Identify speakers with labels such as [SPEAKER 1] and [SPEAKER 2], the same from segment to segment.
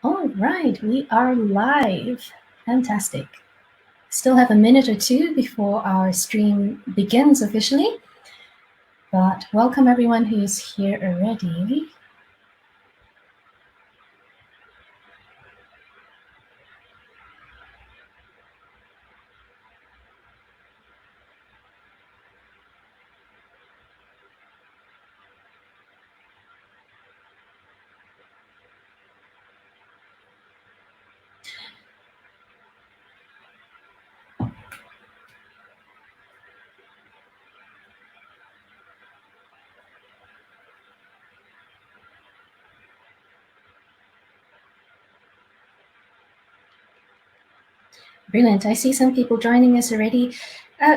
[SPEAKER 1] All right, we are live. Fantastic. Still have a minute or two before our stream begins officially, but welcome everyone who's here already. Brilliant. I see some people joining us already.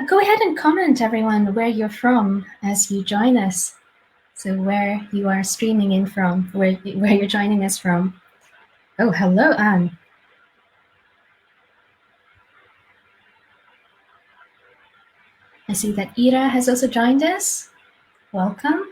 [SPEAKER 1] Go ahead and comment, everyone, where you're from as you join us. So where you are streaming in from, where you're joining us from. Oh, hello, Anne. I see that Ira has also joined us. Welcome.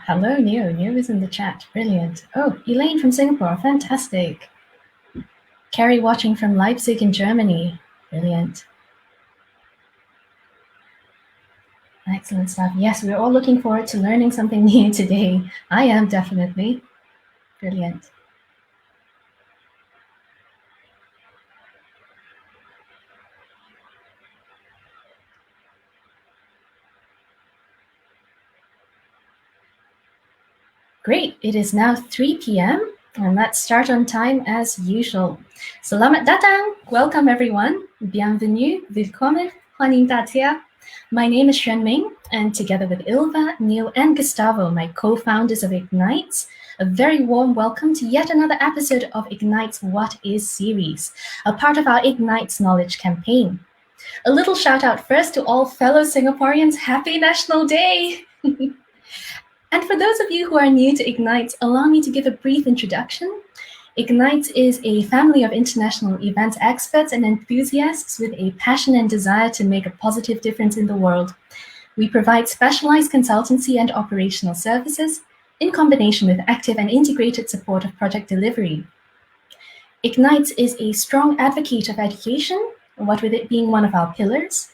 [SPEAKER 1] Hello, Neo. Neo is in the chat. Brilliant. Oh, Elaine from Singapore. Fantastic. Carrie watching from Leipzig in Germany. Brilliant. Excellent stuff. Yes, we're all looking forward to learning something new today. I am definitely. Brilliant. Great. It is now 3 p.m. and let's start on time as usual. Selamat datang. Welcome everyone. Bienvenue. Willkommen. 欢迎大家. My name is Xuan Ming, and together with Ilva, Neil, and Gustavo, my co-founders of Ignites, a very warm welcome to yet another episode of Ignites What Is series, a part of our Ignites Knowledge campaign. A little shout out first to all fellow Singaporeans. Happy National Day! And for those of you who are new to Ignites, allow me to give a brief introduction. Ignites is a family of international events experts and enthusiasts with a passion and desire to make a positive difference in the world. We provide specialized consultancy and operational services in combination with active and integrated support of project delivery. Ignites is a strong advocate of education, what with it being one of our pillars.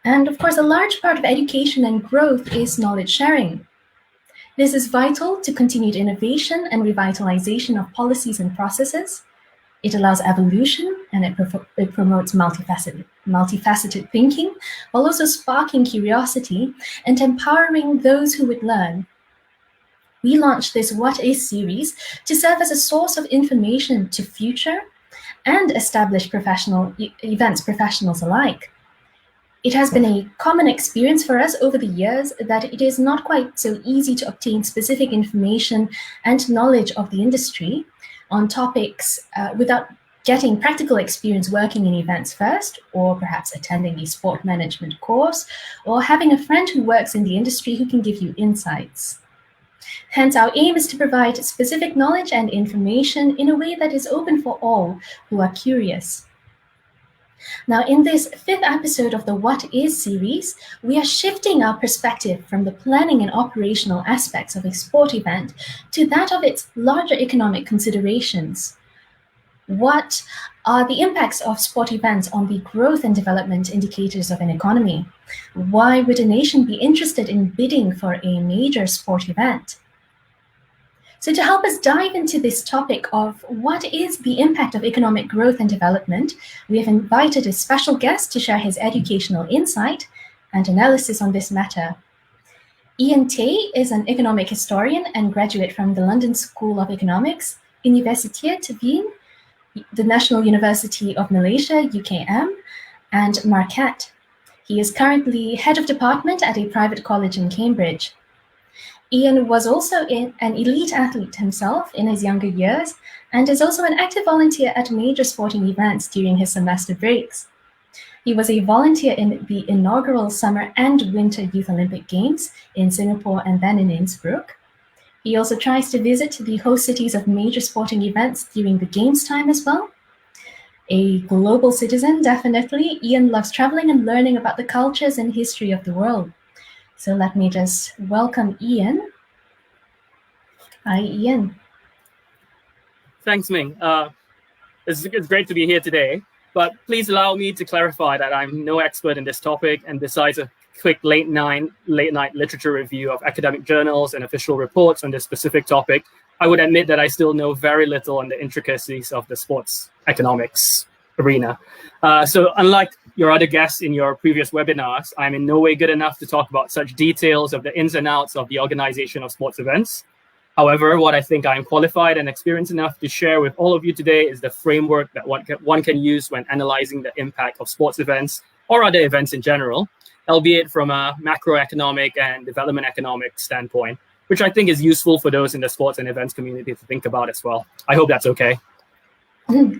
[SPEAKER 1] And of course, a large part of education and growth is knowledge sharing. This is vital to continued innovation and revitalization of policies and processes. It allows evolution and it promotes multifaceted thinking, while also sparking curiosity and empowering those who would learn. We launched this What Is series to serve as a source of information to future and established events professionals alike. It has been a common experience for us over the years that it is not quite so easy to obtain specific information and knowledge of the industry on topics without getting practical experience working in events first, or perhaps attending a sport management course, or having a friend who works in the industry who can give you insights. Hence, our aim is to provide specific knowledge and information in a way that is open for all who are curious. Now, in this 5th episode of the What Is series, we are shifting our perspective from the planning and operational aspects of a sport event to that of its larger economic considerations. What are the impacts of sport events on the growth and development indicators of an economy? Why would a nation be interested in bidding for a major sport event? So to help us dive into this topic of what is the impact of economic growth and development, we have invited a special guest to share his educational insight and analysis on this matter. Ian Tay is an economic historian and graduate from the London School of Economics, Universiteit Wien, the National University of Malaysia, UKM, and Marquette. He is currently head of department at a private college in Cambridge. Ian was also an elite athlete himself in his younger years and is also an active volunteer at major sporting events during his semester breaks. He was a volunteer in the inaugural Summer and Winter Youth Olympic Games in Singapore and then in Innsbruck. He also tries to visit the host cities of major sporting events during the Games time as well. A global citizen, definitely, Ian loves traveling and learning about the cultures and history of the world. So let me just welcome Ian. Hi, Ian.
[SPEAKER 2] Thanks, Ming. It's great to be here today, but please allow me to clarify that I'm no expert in this topic, and besides a quick late night literature review of academic journals and official reports on this specific topic, I would admit that I still know very little on the intricacies of the sports economics arena. So unlike your other guests in your previous webinars, I'm in no way good enough to talk about such details of the ins and outs of the organization of sports events. However, what I think I'm qualified and experienced enough to share with all of you today is the framework that one can use when analyzing the impact of sports events or other events in general, albeit from a macroeconomic and development economic standpoint, which I think is useful for those in the sports and events community to think about as well. I hope that's okay.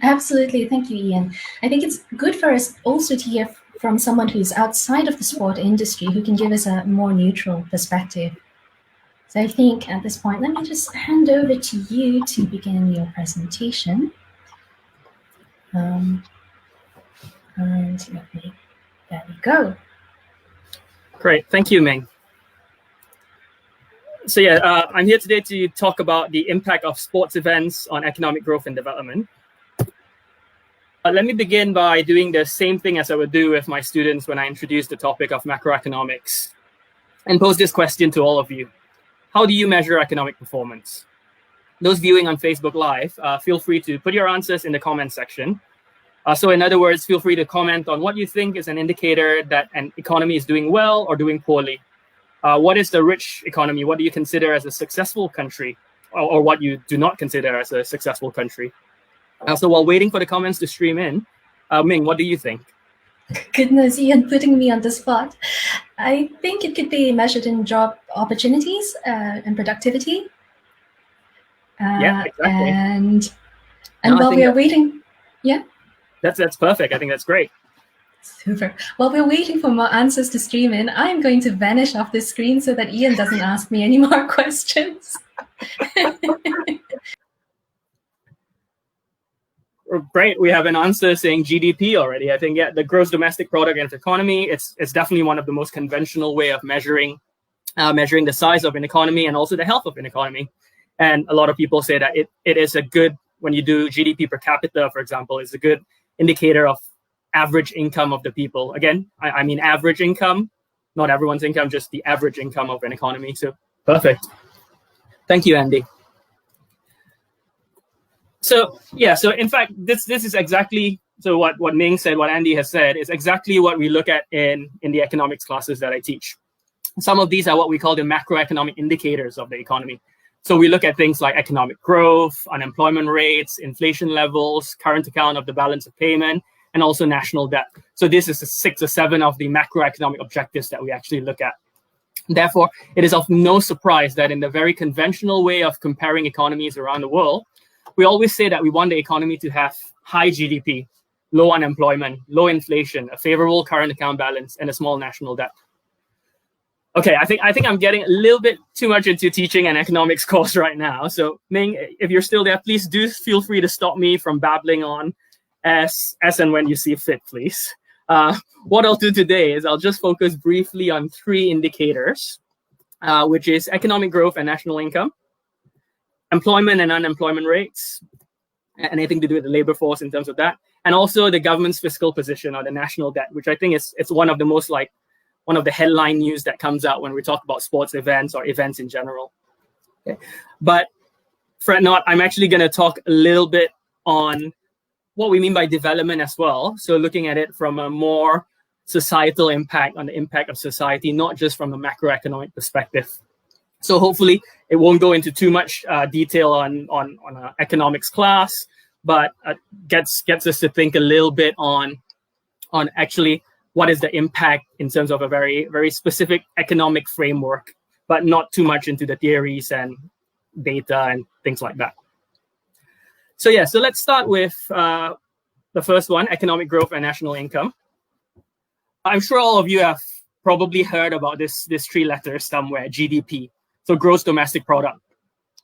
[SPEAKER 1] Absolutely. Thank you, Ian. I think it's good for us also to hear from someone who's outside of the sport industry who can give us a more neutral perspective. So I think at this point, let me just hand over to you to begin your presentation. And there we go.
[SPEAKER 2] Great, thank you, Ming. So yeah, I'm here today to talk about the impact of sports events on economic growth and development. Let me begin by doing the same thing as I would do with my students when I introduce the topic of macroeconomics, and pose this question to all of you. How do you measure economic performance? Those viewing on Facebook Live, feel free to put your answers in the comment section. So in other words, feel free to comment on what you think is an indicator that an economy is doing well or doing poorly. What is the rich economy? What do you consider as a successful country, or what you do not consider as a successful country? So while waiting for the comments to stream in, Ming, what do you think?
[SPEAKER 1] Goodness, Ian, putting me on the spot. I think it could be measured in job opportunities and productivity.
[SPEAKER 2] Yeah, exactly.
[SPEAKER 1] And while we are waiting, yeah?
[SPEAKER 2] That's perfect. I think that's great.
[SPEAKER 1] Super. While we're waiting for more answers to stream in, I'm going to vanish off the screen so that Ian doesn't ask me any more questions.
[SPEAKER 2] Great, we have an answer saying GDP already. I think, yeah, the gross domestic product and economy, it's definitely one of the most conventional way of measuring the size of an economy and also the health of an economy. And a lot of people say that it is a good, when you do GDP per capita, for example, is a good indicator of average income of the people. Again, I mean average income, not everyone's income, just the average income of an economy. So perfect. Thank you, Andy. So yeah, so in fact, this is exactly, so what Ming said, what Andy has said is exactly what we look at in the economics classes that I teach. Some of these are what we call the macroeconomic indicators of the economy. So we look at things like economic growth, unemployment rates, inflation levels, current account of the balance of payment, and also national debt. So this is 6 or 7 of the macroeconomic objectives that we actually look at. Therefore, it is of no surprise that in the very conventional way of comparing economies around the world, we always say that we want the economy to have high GDP, low unemployment, low inflation, a favorable current account balance, and a small national debt. Okay, I think I'm getting a little bit too much into teaching an economics course right now. So Ming, if you're still there, please do feel free to stop me from babbling on as and when you see fit, please. What I'll do today is I'll just focus briefly on 3 indicators, which is economic growth and national income, employment and unemployment rates, anything to do with the labor force in terms of that, and also the government's fiscal position or the national debt, which I think it's one of the most one of the headline news that comes out when we talk about sports events or events in general. Okay. But fret not, I'm actually going to talk a little bit on what we mean by development as well. So looking at it from a more societal impact, on the impact of society, not just from a macroeconomic perspective. So hopefully it won't go into too much detail on an economics class, but gets us to think a little bit on actually what is the impact in terms of a very, very specific economic framework but not too much into the theories and data and things like that. So yeah, so let's start with the first one, economic growth and national income. I'm sure all of you have probably heard about this three letters somewhere, GDP, so gross domestic product.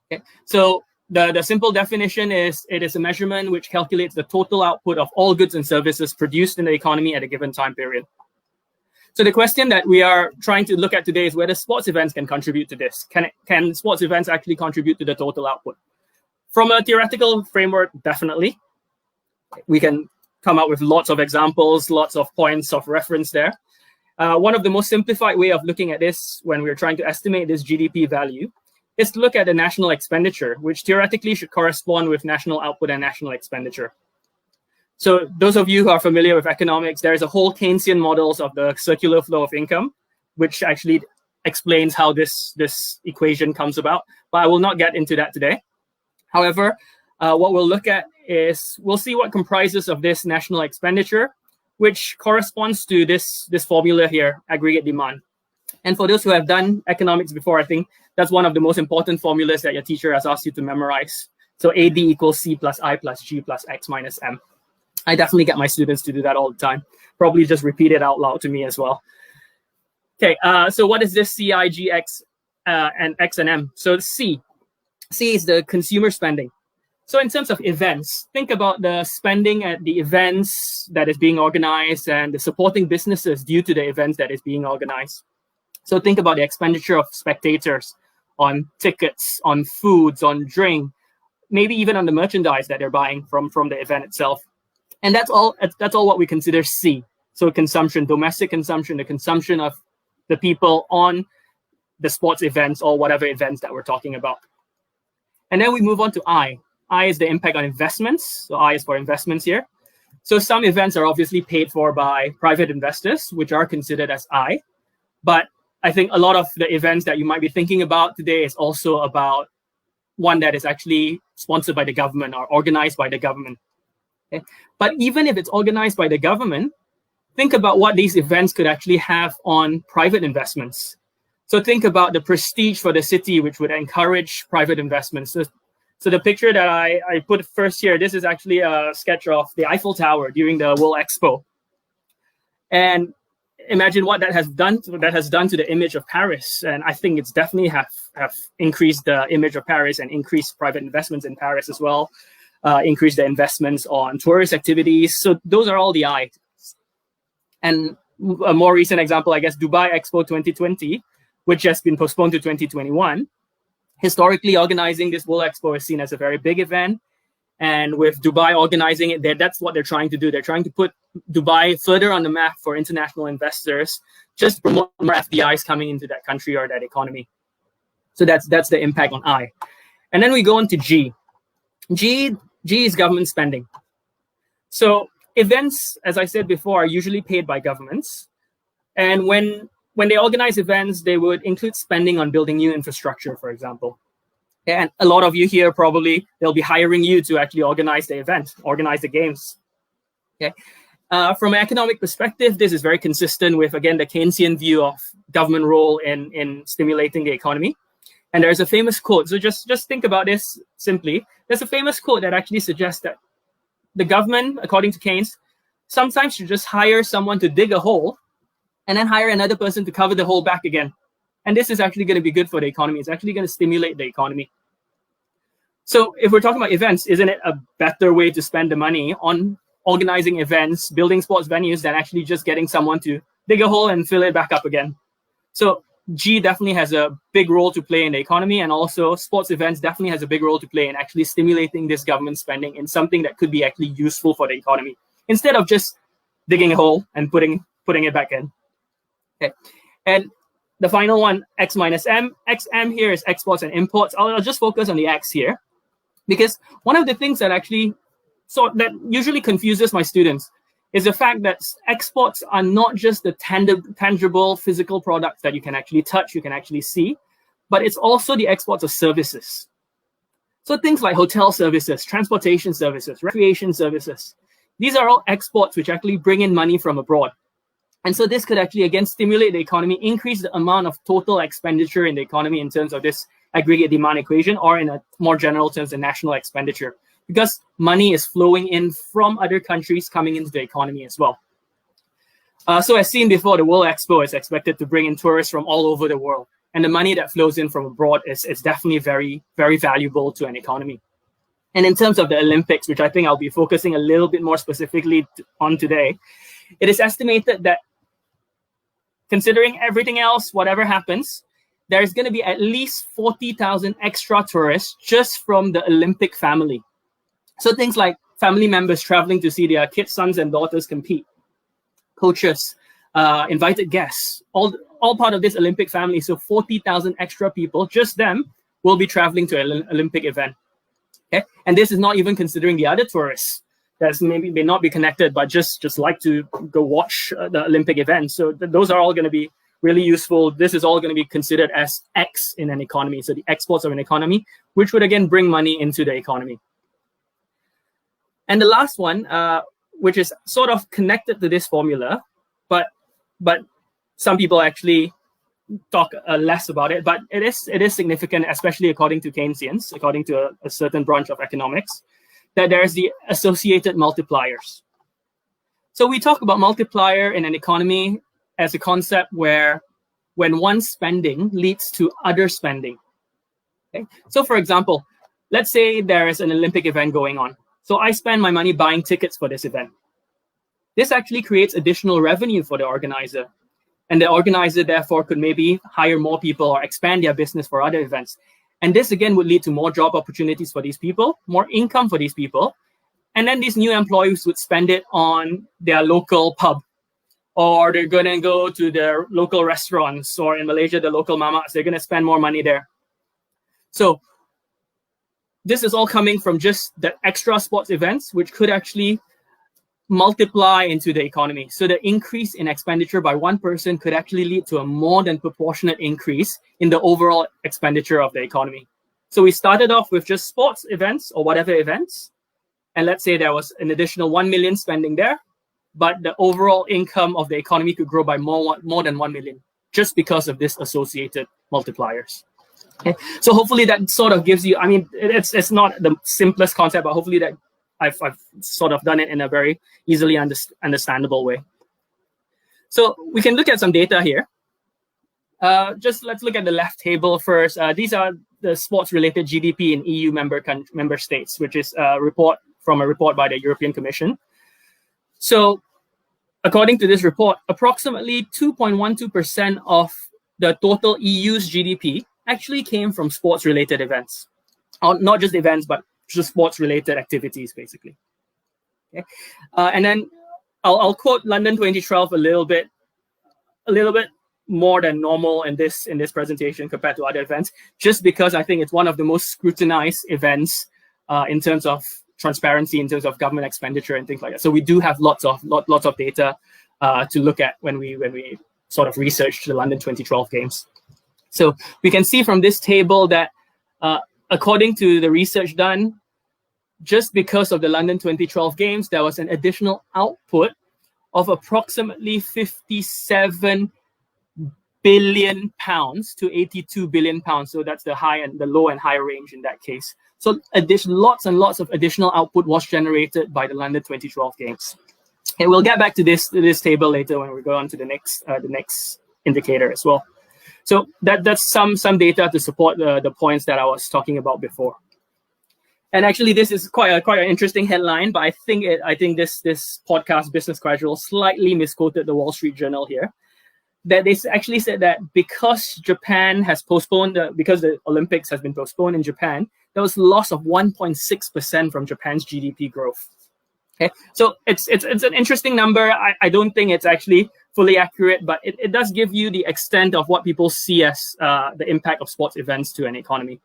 [SPEAKER 2] Okay. So the simple definition is it is a measurement which calculates the total output of all goods and services produced in the economy at a given time period. So the question that we are trying to look at today is whether sports events can contribute to this. Can sports events actually contribute to the total output? From a theoretical framework, definitely. We can come up with lots of examples, lots of points of reference there. One of the most simplified way of looking at this when we're trying to estimate this GDP value is to look at the national expenditure, which theoretically should correspond with national output and national expenditure. So those of you who are familiar with economics, there's a whole Keynesian models of the circular flow of income, which actually explains how this equation comes about. But I will not get into that today. However, what we'll look at is we'll see what comprises of this national expenditure, which corresponds to this formula here, aggregate demand. And for those who have done economics before, I think that's one of the most important formulas that your teacher has asked you to memorize. So AD equals C plus I plus G plus X minus M. I definitely get my students to do that all the time. Probably just repeat it out loud to me as well. Okay, so what is this C, I, G, X, and X and M? So C is the consumer spending. So in terms of events, think about the spending at the events that is being organized and the supporting businesses due to the events that is being organized. So think about the expenditure of spectators on tickets, on foods, on drink, maybe even on the merchandise that they're buying from the event itself. And that's all what we consider C. So consumption, domestic consumption, the consumption of the people on the sports events or whatever events that we're talking about. And then we move on to I. I is the impact on investments. So I is for investments here. So some events are obviously paid for by private investors, which are considered as I. But I think a lot of the events that you might be thinking about today is also about one that is actually sponsored by the government or organized by the government. Okay? But even if it's organized by the government, think about what these events could actually have on private investments. So think about the prestige for the city, which would encourage private investments. So the picture that I put first here, this is actually a sketch of the Eiffel Tower during the World Expo. And imagine what that has done to the image of Paris. And I think it's definitely have increased the image of Paris and increased private investments in Paris as well, increased the investments on tourist activities. So those are all the I. And a more recent example, I guess, Dubai Expo 2020, which has been postponed to 2021. Historically, organizing this World Expo is seen as a very big event. And with Dubai organizing it, that's what they're trying to do. They're trying to put Dubai further on the map for international investors, just promote more FDIs coming into that country or that economy. So that's the impact on I. And then we go on to G. G is government spending. So events, as I said before, are usually paid by governments. And when they organize events, they would include spending on building new infrastructure, for example. And a lot of you here probably, they'll be hiring you to actually organize the event, organize the games. Okay. From an economic perspective, this is very consistent with, again, the Keynesian view of government role in stimulating the economy. And there's a famous quote. So just think about this simply. There's a famous quote that actually suggests that the government, according to Keynes, sometimes should just hire someone to dig a hole and then hire another person to cover the hole back again. And this is actually going to be good for the economy. It's actually going to stimulate the economy. So if we're talking about events, isn't it a better way to spend the money on organizing events, building sports venues, than actually just getting someone to dig a hole and fill it back up again? So G definitely has a big role to play in the economy, and also sports events definitely has a big role to play in actually stimulating this government spending in something that could be actually useful for the economy, instead of just digging a hole and putting it back in. Okay. And the final one, X minus M. XM here is exports and imports. I'll just focus on the X here, because one of the things that that usually confuses my students is the fact that exports are not just the tangible physical products that you can actually touch, you can actually see, but it's also the exports of services. So things like hotel services, transportation services, recreation services. These are all exports which actually bring in money from abroad. And so this could actually, again, stimulate the economy, increase the amount of total expenditure in the economy in terms of this aggregate demand equation, or in a more general terms, the national expenditure, because money is flowing in from other countries coming into the economy as well. So as seen before, the World Expo is expected to bring in tourists from all over the world. And the money that flows in from abroad is definitely very, very valuable to an economy. And in terms of the Olympics, which I think I'll be focusing a little bit more specifically on today, it is estimated that considering everything else, whatever happens, there's going to be at least 40,000 extra tourists just from the Olympic family. So things like family members traveling to see their kids, sons and daughters compete, coaches, invited guests, all part of this Olympic family. So 40,000 extra people, just them, will be traveling to an Olympic event. Okay? And this is not even considering the other tourists that maybe may not be connected, but just like to go watch the Olympic event. So those are all going to be really useful. This is all going to be considered as X in an economy. So the exports of an economy, which would again bring money into the economy. And the last one, which is sort of connected to this formula, but some people actually talk less about it, but it is significant, especially according to Keynesians, according to a certain branch of economics, that there's the associated multipliers. So we talk about multiplier in an economy as a concept where when one spending leads to other spending. Okay? So for example, let's say there is an Olympic event going on. So I spend my money buying tickets for this event. This actually creates additional revenue for the organizer. And the organizer, therefore, could maybe hire more people or expand their business for other events. And this, again, would lead to more job opportunities for these people, more income for these people. And then these new employees would spend it on their local pub, or they're going to go to their local restaurants, or in Malaysia, the local mamas, they're going to spend more money there. So this is all coming from just the extra sports events, which could actually multiply into the economy. So the increase in expenditure by one person could actually lead to a more than proportionate increase in the overall expenditure of the economy. So we started off with just sports events or whatever events. And let's say there was an additional 1 million spending there, but the overall income of the economy could grow by more than 1 million just because of this associated multipliers. Okay. So hopefully that sort of gives you, I mean, it's not the simplest concept, but hopefully that I've sort of done it in a very easily understandable way. So we can look at some data here. Just let's look at the left table first. These are the sports-related GDP in EU member states, which is a report by the European Commission. So according to this report, approximately 2.12% of the total EU's GDP actually came from sports-related events. Or not just events, but just sports-related activities, basically. Okay, and then I'll quote London 2012 a little bit more than normal in this presentation compared to other events, just because I think it's one of the most scrutinized events in terms of transparency, in terms of government expenditure and things like that. So we do have lots of data to look at when we sort of research the London 2012 Games. So we can see from this table that according to the research done, just because of the London 2012 Games, there was an additional output of approximately 57 billion pounds to 82 billion pounds. So that's the low and high range in that case. So lots and lots of additional output was generated by the London 2012 Games. And we'll get back to this table later when we go on to the next indicator as well. So that's some data to support the points that I was talking about before. And actually, this is quite an interesting headline, but I think this podcast, Business Casual, slightly misquoted the Wall Street Journal here. That they actually said that because Japan has postponed, because the Olympics has been postponed in Japan, there was loss of 1.6% from Japan's GDP growth. Okay, so it's an interesting number. I don't think it's actually fully accurate, but it does give you the extent of what people see as the impact of sports events to an economy.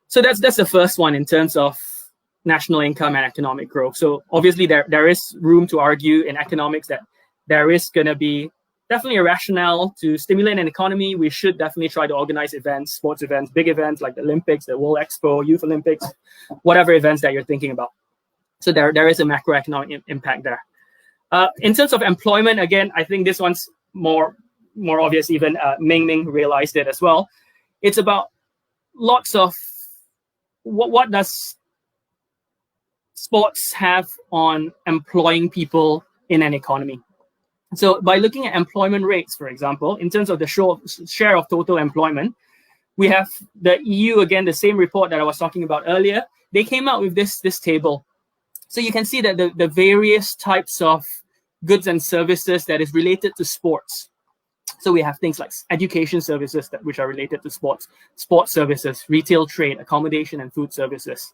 [SPEAKER 2] So that's the first one in terms of national income and economic growth. So obviously there is room to argue in economics that there is going to be definitely a rationale to stimulate an economy. We should definitely try to organize events, sports events, big events like the Olympics, the World Expo, Youth Olympics, whatever events that you're thinking about. So there is a macroeconomic impact there. In terms of employment, again, I think this one's more obvious. Even Ming realized it as well. It's about lots of what does sports have on employing people in an economy. So by looking at employment rates, for example, in terms of the share of total employment, we have the EU, again, the same report that I was talking about earlier. They came out with this table. So you can see that the various types of goods and services that is related to sports. So we have things like education services which are related to sports services, retail trade, accommodation, and food services.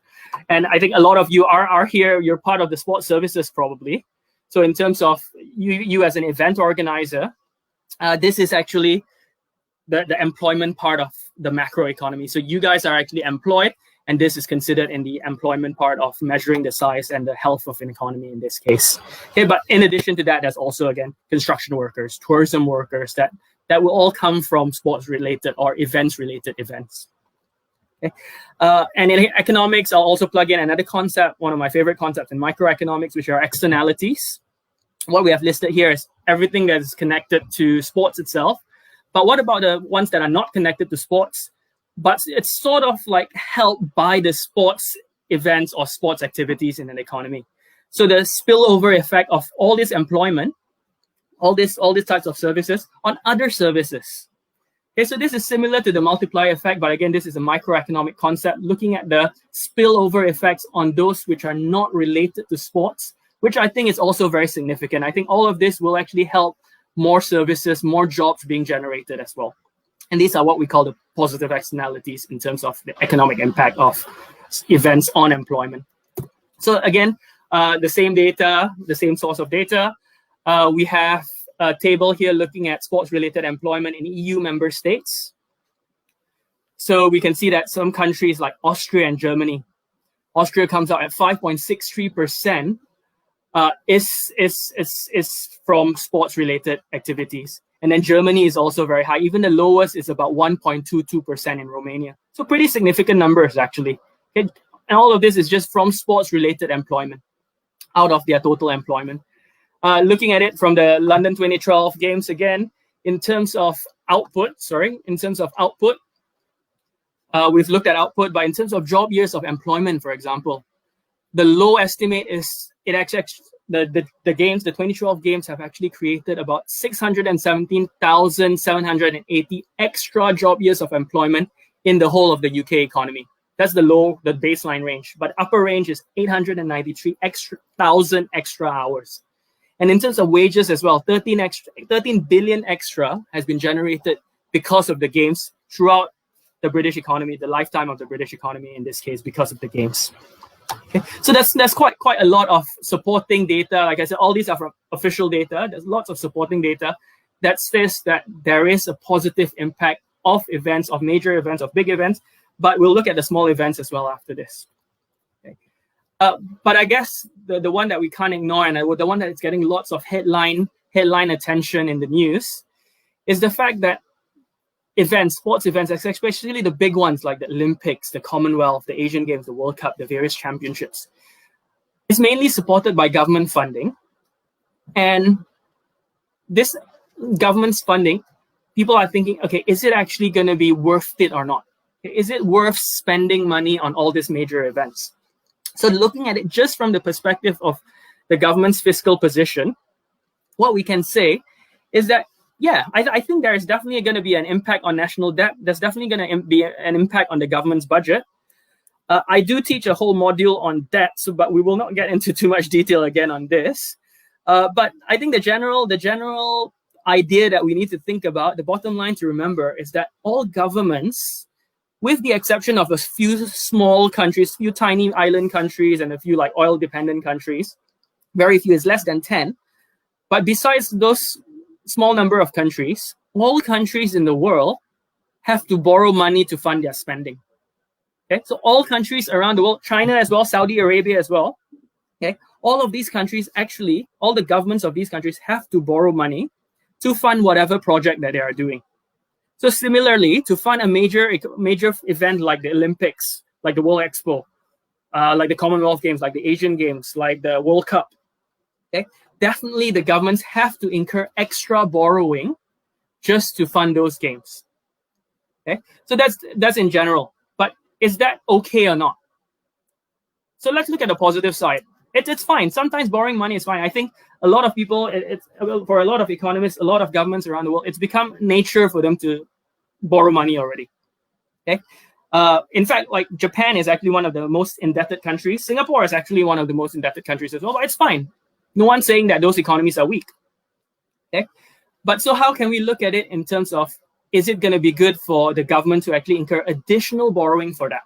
[SPEAKER 2] And I think a lot of you are here, you're part of the sports services probably. So in terms of you as an event organizer, this is actually the employment part of the macroeconomy. So you guys are actually employed, and this is considered in the employment part of measuring the size and the health of an economy in this case. Okay, but in addition to that, there's also, again, construction workers, tourism workers that will all come from sports-related or events-related events. Okay. And in economics, I'll also plug in another concept, one of my favorite concepts in microeconomics, which are externalities. What we have listed here is everything that is connected to sports itself. But what about the ones that are not connected to sports, but it's sort of like helped by the sports events or sports activities in an economy? So the spillover effect of all this employment, all these types of services on other services. Okay, so this is similar to the multiplier effect, but again, this is a microeconomic concept looking at the spillover effects on those which are not related to sports, which I think is also very significant. I think all of this will actually help more services, more jobs being generated as well. And these are what we call the positive externalities in terms of the economic impact of events on employment. So again, the same data, the same source of data. We have a table here looking at sports-related employment in EU member states. So we can see that some countries like Austria and Germany, Austria comes out at 5.63%, is from sports-related activities. And then Germany is also very high. Even the lowest is about 1.22% in Romania. So pretty significant numbers, actually. Okay? And all of this is just from sports-related employment out of their total employment. Looking at it from the London 2012 games again, in terms of output, we've looked at output, but in terms of job years of employment, for example, the low estimate is the 2012 games have actually created about 617,780 extra job years of employment in the whole of the UK economy. That's the baseline range, but upper range is 893,000 extra hours. And in terms of wages as well, 13 billion extra has been generated because of the games throughout the British economy, the lifetime of the British economy in this case, because of the games. Okay. So that's quite a lot of supporting data. Like I said, all these are from official data. There's lots of supporting data that says that there is a positive impact of events, of major events, of big events, but we'll look at the small events as well after this. But I guess the one that we can't ignore, and the one that is getting lots of headline attention in the news, is the fact that sports events, especially the big ones like the Olympics, the Commonwealth, the Asian Games, the World Cup, the various championships, is mainly supported by government funding. And this government's funding, people are thinking, okay, is it actually going to be worth it or not? Is it worth spending money on all these major events? So looking at it just from the perspective of the government's fiscal position, what we can say is that, yeah, I think there is definitely going to be an impact on national debt. There's definitely going to be an impact on the government's budget. I do teach a whole module on debt, but we will not get into too much detail again on this. But I think the general idea that we need to think about, the bottom line to remember, is that all governments, with the exception of a few small countries, few tiny island countries, and a few like oil-dependent countries, very few, is less than 10. But besides those small number of countries, all countries in the world have to borrow money to fund their spending. Okay, so all countries around the world, China as well, Saudi Arabia as well, okay, all of these countries actually, all the governments of these countries have to borrow money to fund whatever project that they are doing. So similarly, to fund a major event like the Olympics, like the World Expo, like the Commonwealth Games, like the Asian Games, like the World Cup, okay, definitely the governments have to incur extra borrowing just to fund those games. Okay, so that's in general. But is that okay or not? So let's look at the positive side. It's fine. Sometimes borrowing money is fine. I think a lot of people, for a lot of economists, a lot of governments around the world, it's become nature for them to borrow money already. Okay. In fact, like Japan is actually one of the most indebted countries. Singapore is actually one of the most indebted countries as well. But it's fine. No one's saying that those economies are weak. Okay. But so how can we look at it in terms of, is it going to be good for the government to actually incur additional borrowing for that?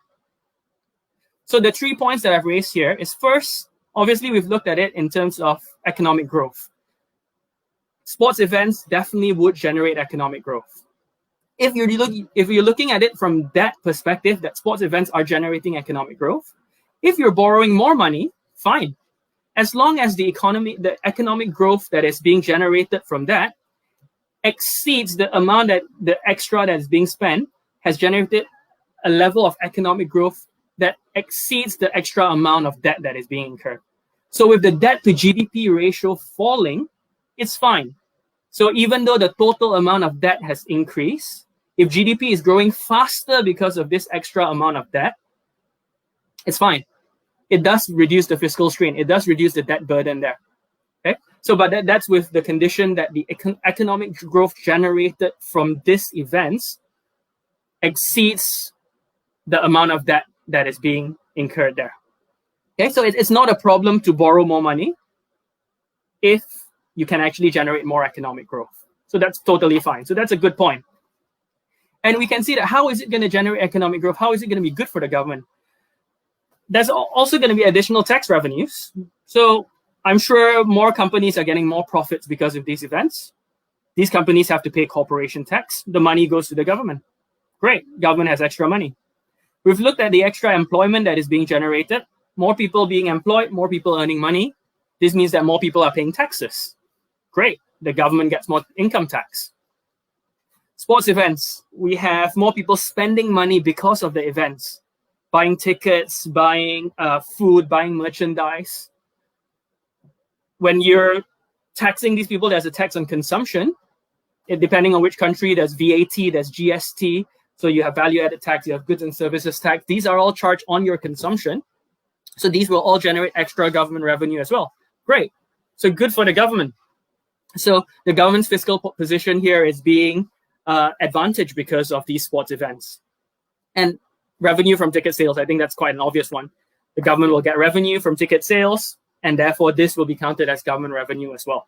[SPEAKER 2] So the 3 points that I've raised here is, first, obviously we've looked at it in terms of economic growth. Sports events definitely would generate economic growth. If you're looking at it from that perspective, that sports events are generating economic growth, if you're borrowing more money, fine. As long as the economic growth that is being generated from that exceeds the amount that the extra that is being spent has generated a level of economic growth that exceeds the extra amount of debt that is being incurred. So with the debt to GDP ratio falling, it's fine. So even though the total amount of debt has increased, if GDP is growing faster because of this extra amount of debt, it's fine. It does reduce the fiscal strain. It does reduce the debt burden there. Okay. So, but that's with the condition that the economic growth generated from these events exceeds the amount of debt that is being incurred there. Okay, so it's not a problem to borrow more money if you can actually generate more economic growth. So that's totally fine. So that's a good point. And we can see that how is it going to generate economic growth? How is it going to be good for the government? There's also going to be additional tax revenues. So I'm sure more companies are getting more profits because of these events. These companies have to pay corporation tax. The money goes to the government. Great, government has extra money. We've looked at the extra employment that is being generated. More people being employed, more people earning money. This means that more people are paying taxes. Great, the government gets more income tax. Sports events, we have more people spending money because of the events. Buying tickets, buying food, buying merchandise. When you're taxing these people, there's a tax on consumption. Depending on which country, there's VAT, there's GST. So you have value-added tax, you have goods and services tax. These are all charged on your consumption. So these will all generate extra government revenue as well. Great. So good for the government. So the government's fiscal position here is being advantaged because of these sports events. And revenue from ticket sales, I think that's quite an obvious one. The government will get revenue from ticket sales, and therefore this will be counted as government revenue as well.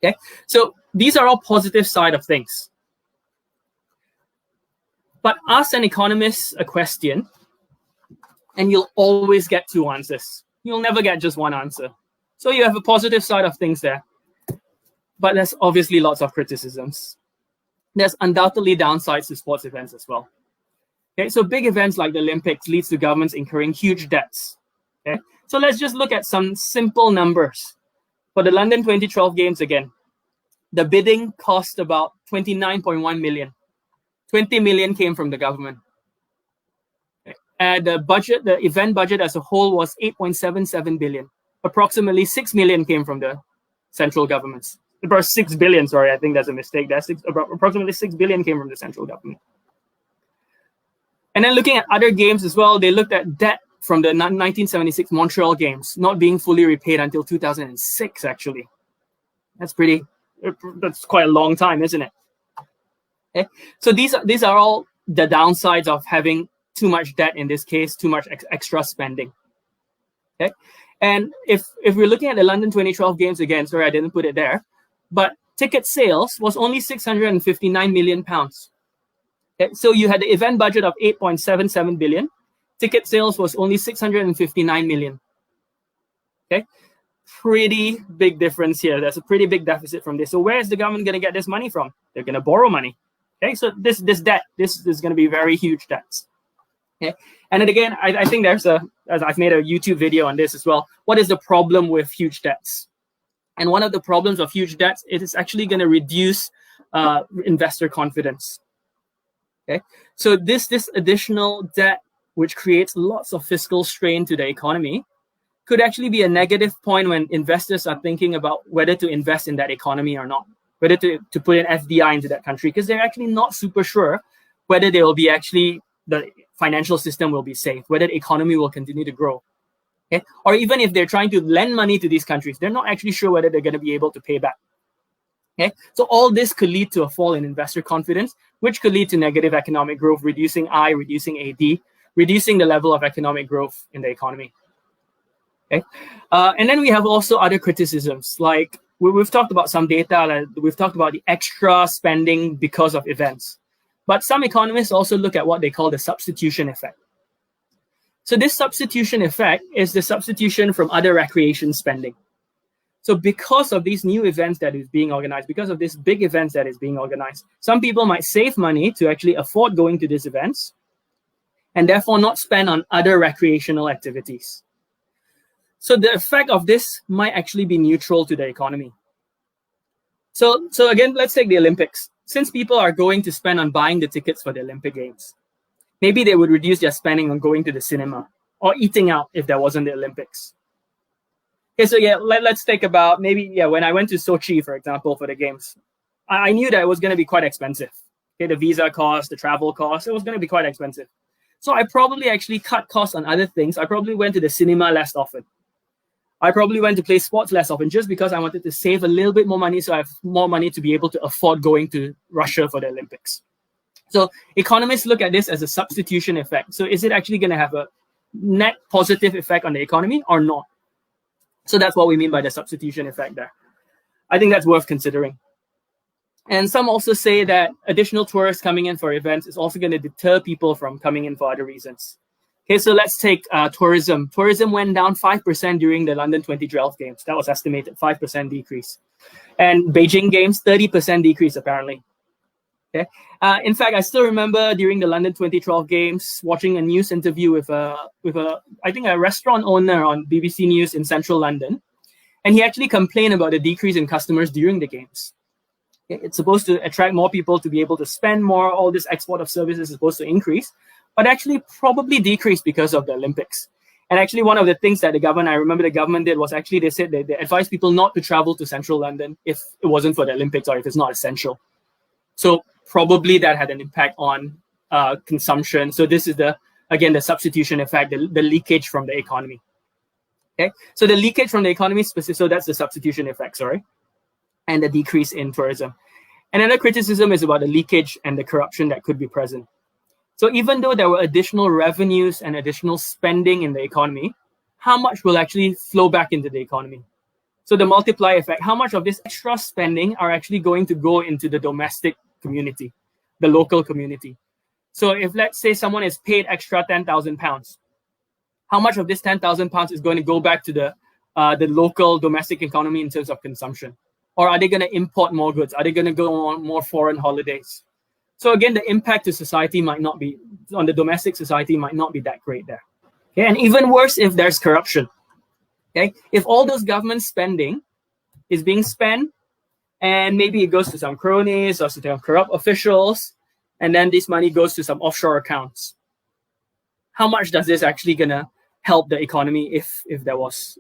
[SPEAKER 2] Okay, so these are all positive side of things. But ask an economist a question, and you'll always get two answers. You'll never get just one answer. So you have a positive side of things there. But there's obviously lots of criticisms. There's undoubtedly downsides to sports events as well. Okay, so big events like the Olympics leads to governments incurring huge debts. Okay, so let's just look at some simple numbers. For the London 2012 games again, the bidding cost about 29.1 million. 20 million came from the government. Okay. And the event budget as a whole was 8.77 billion. Approximately 6 million came from the central governments. About 6 billion, sorry, I think that's a mistake. Approximately 6 billion came from the central government. And then looking at other games as well, they looked at debt from the 1976 Montreal Games not being fully repaid until 2006, actually. That's quite a long time, isn't it? Okay. So these are all the downsides of having too much debt in this case, too much extra spending. Okay. And if we're looking at the London 2012 games again, sorry, I didn't put it there, but ticket sales was only 659 million pounds. Okay. So you had the event budget of 8.77 billion. Ticket sales was only 659 million. Okay. Pretty big difference here. There's a pretty big deficit from this. So where is the government going to get this money from? They're going to borrow money. Okay, so this debt, this is going to be very huge debts. Okay, and then again, I think as I've made a YouTube video on this as well. What is the problem with huge debts? And one of the problems of huge debts, it is actually going to reduce investor confidence. Okay, so this additional debt, which creates lots of fiscal strain to the economy, could actually be a negative point when investors are thinking about whether to invest in that economy or not, whether to put an FDI into that country, because they're actually not super sure whether they will be actually, the financial system will be safe, whether the economy will continue to grow. Okay? Or even if they're trying to lend money to these countries, they're not actually sure whether they're going to be able to pay back. Okay? So all this could lead to a fall in investor confidence, which could lead to negative economic growth, reducing I, reducing AD, reducing the level of economic growth in the economy. Okay? And then we have also other criticisms, like we've talked about some data, like we've talked about the extra spending because of events. But some economists also look at what they call the substitution effect. So this substitution effect is the substitution from other recreation spending. So because of these new events that is being organized, because of this big events that is being organized, some people might save money to actually afford going to these events and therefore not spend on other recreational activities. So the effect of this might actually be neutral to the economy. So again, let's take the Olympics. Since people are going to spend on buying the tickets for the Olympic Games, maybe they would reduce their spending on going to the cinema or eating out if there wasn't the Olympics. Okay, so yeah, let's think about when I went to Sochi, for example, for the games, I knew that it was going to be quite expensive. Okay, the visa cost, the travel cost, it was going to be quite expensive. So I probably actually cut costs on other things. I probably went to the cinema less often. I probably went to play sports less often just because I wanted to save a little bit more money so I have more money to be able to afford going to Russia for the Olympics. So economists look at this as a substitution effect. So is it actually going to have a net positive effect on the economy or not? So that's what we mean by the substitution effect there. I think that's worth considering. And some also say that additional tourists coming in for events is also going to deter people from coming in for other reasons. Okay, so let's take tourism. Tourism went down 5% during the London 2012 Games. That was estimated, 5% decrease. And Beijing Games, 30% decrease apparently. Okay. In fact, I still remember during the London 2012 Games watching a news interview with I think a restaurant owner on BBC News in central London, and he actually complained about the decrease in customers during the games. Okay. It's supposed to attract more people to be able to spend more. All this export of services is supposed to increase, but actually probably decreased because of the Olympics. And actually, one of the things that I remember the government did was actually they said they advised people not to travel to central London if it wasn't for the Olympics or if it's not essential. So probably that had an impact on consumption. So this is the substitution effect, the leakage from the economy. Okay, so the leakage from the economy, so that's the substitution effect, and the decrease in tourism. And another criticism is about the leakage and the corruption that could be present. So even though there were additional revenues and additional spending in the economy, how much will actually flow back into the economy? So the multiplier effect, how much of this extra spending are actually going to go into the domestic community, the local community? So if let's say someone is paid extra £10,000, how much of this £10,000 is going to go back to the local domestic economy in terms of consumption? Or are they going to import more goods? Are they going to go on more foreign holidays? So again, the impact to society might not be, on the domestic society might not be that great there. Okay, and even worse if there's corruption. Okay, if all those government spending is being spent and maybe it goes to some cronies or to some corrupt officials, and then this money goes to some offshore accounts, how much does this actually gonna help the economy if there was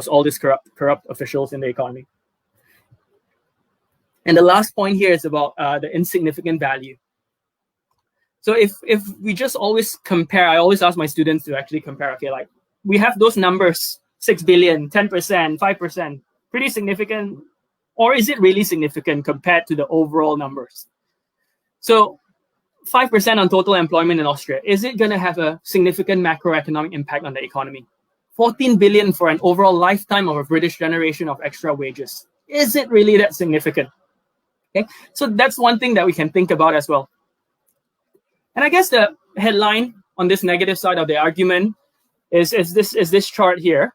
[SPEAKER 2] all these corrupt officials in the economy? And the last point here is about the insignificant value. So if we just always compare, I always ask my students to actually compare, okay, like we have those numbers, 6 billion, 10%, 5%, pretty significant, or is it really significant compared to the overall numbers? So 5% on total employment in Austria, is it going to have a significant macroeconomic impact on the economy? 14 billion for an overall lifetime of a British generation of extra wages. Is it really that significant? Okay, so that's one thing that we can think about as well. And I guess the headline on this negative side of the argument is this chart here.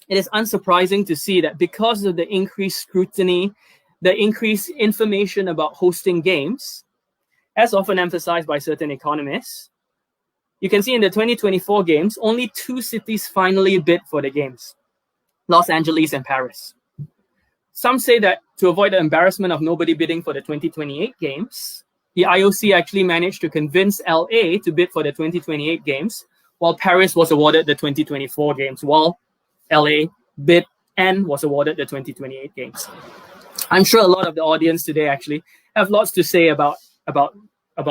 [SPEAKER 2] It is unsurprising to see that because of the increased scrutiny, the increased information about hosting games, as often emphasized by certain economists, you can see in the 2024 games, only 2 cities finally bid for the games, Los Angeles and Paris. Some say that to avoid the embarrassment of nobody bidding for the 2028 games, the IOC actually managed to convince LA to bid for the 2028 games, while Paris was awarded the 2024 games, while LA bid and was awarded the 2028 Games. I'm sure a lot of the audience today actually have lots to say about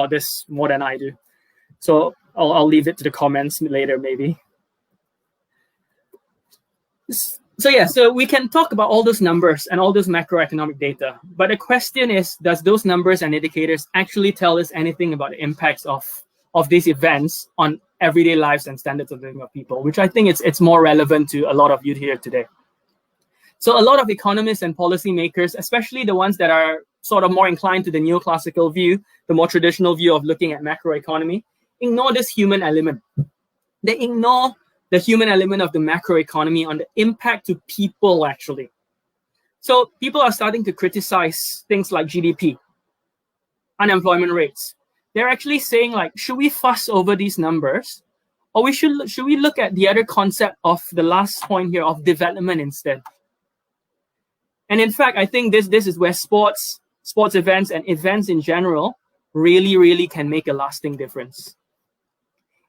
[SPEAKER 2] this more than I do. So I'll leave it to the comments later, maybe. So yeah, so we can talk about all those numbers and all those macroeconomic data, but the question is, does those numbers and indicators actually tell us anything about the impacts of these events on everyday lives and standards of living of people, which I think it's more relevant to a lot of you here today. So a lot of economists and policymakers, especially the ones that are sort of more inclined to the neoclassical view, the more traditional view of looking at macroeconomy, ignore this human element. They ignore the human element of the macroeconomy on the impact to people, actually. So people are starting to criticize things like GDP, unemployment rates. They're actually saying, like, should we fuss over these numbers? Or should we look at the other concept of the last point here of development instead? And in fact, I think this is where sports events and events in general really, really can make a lasting difference.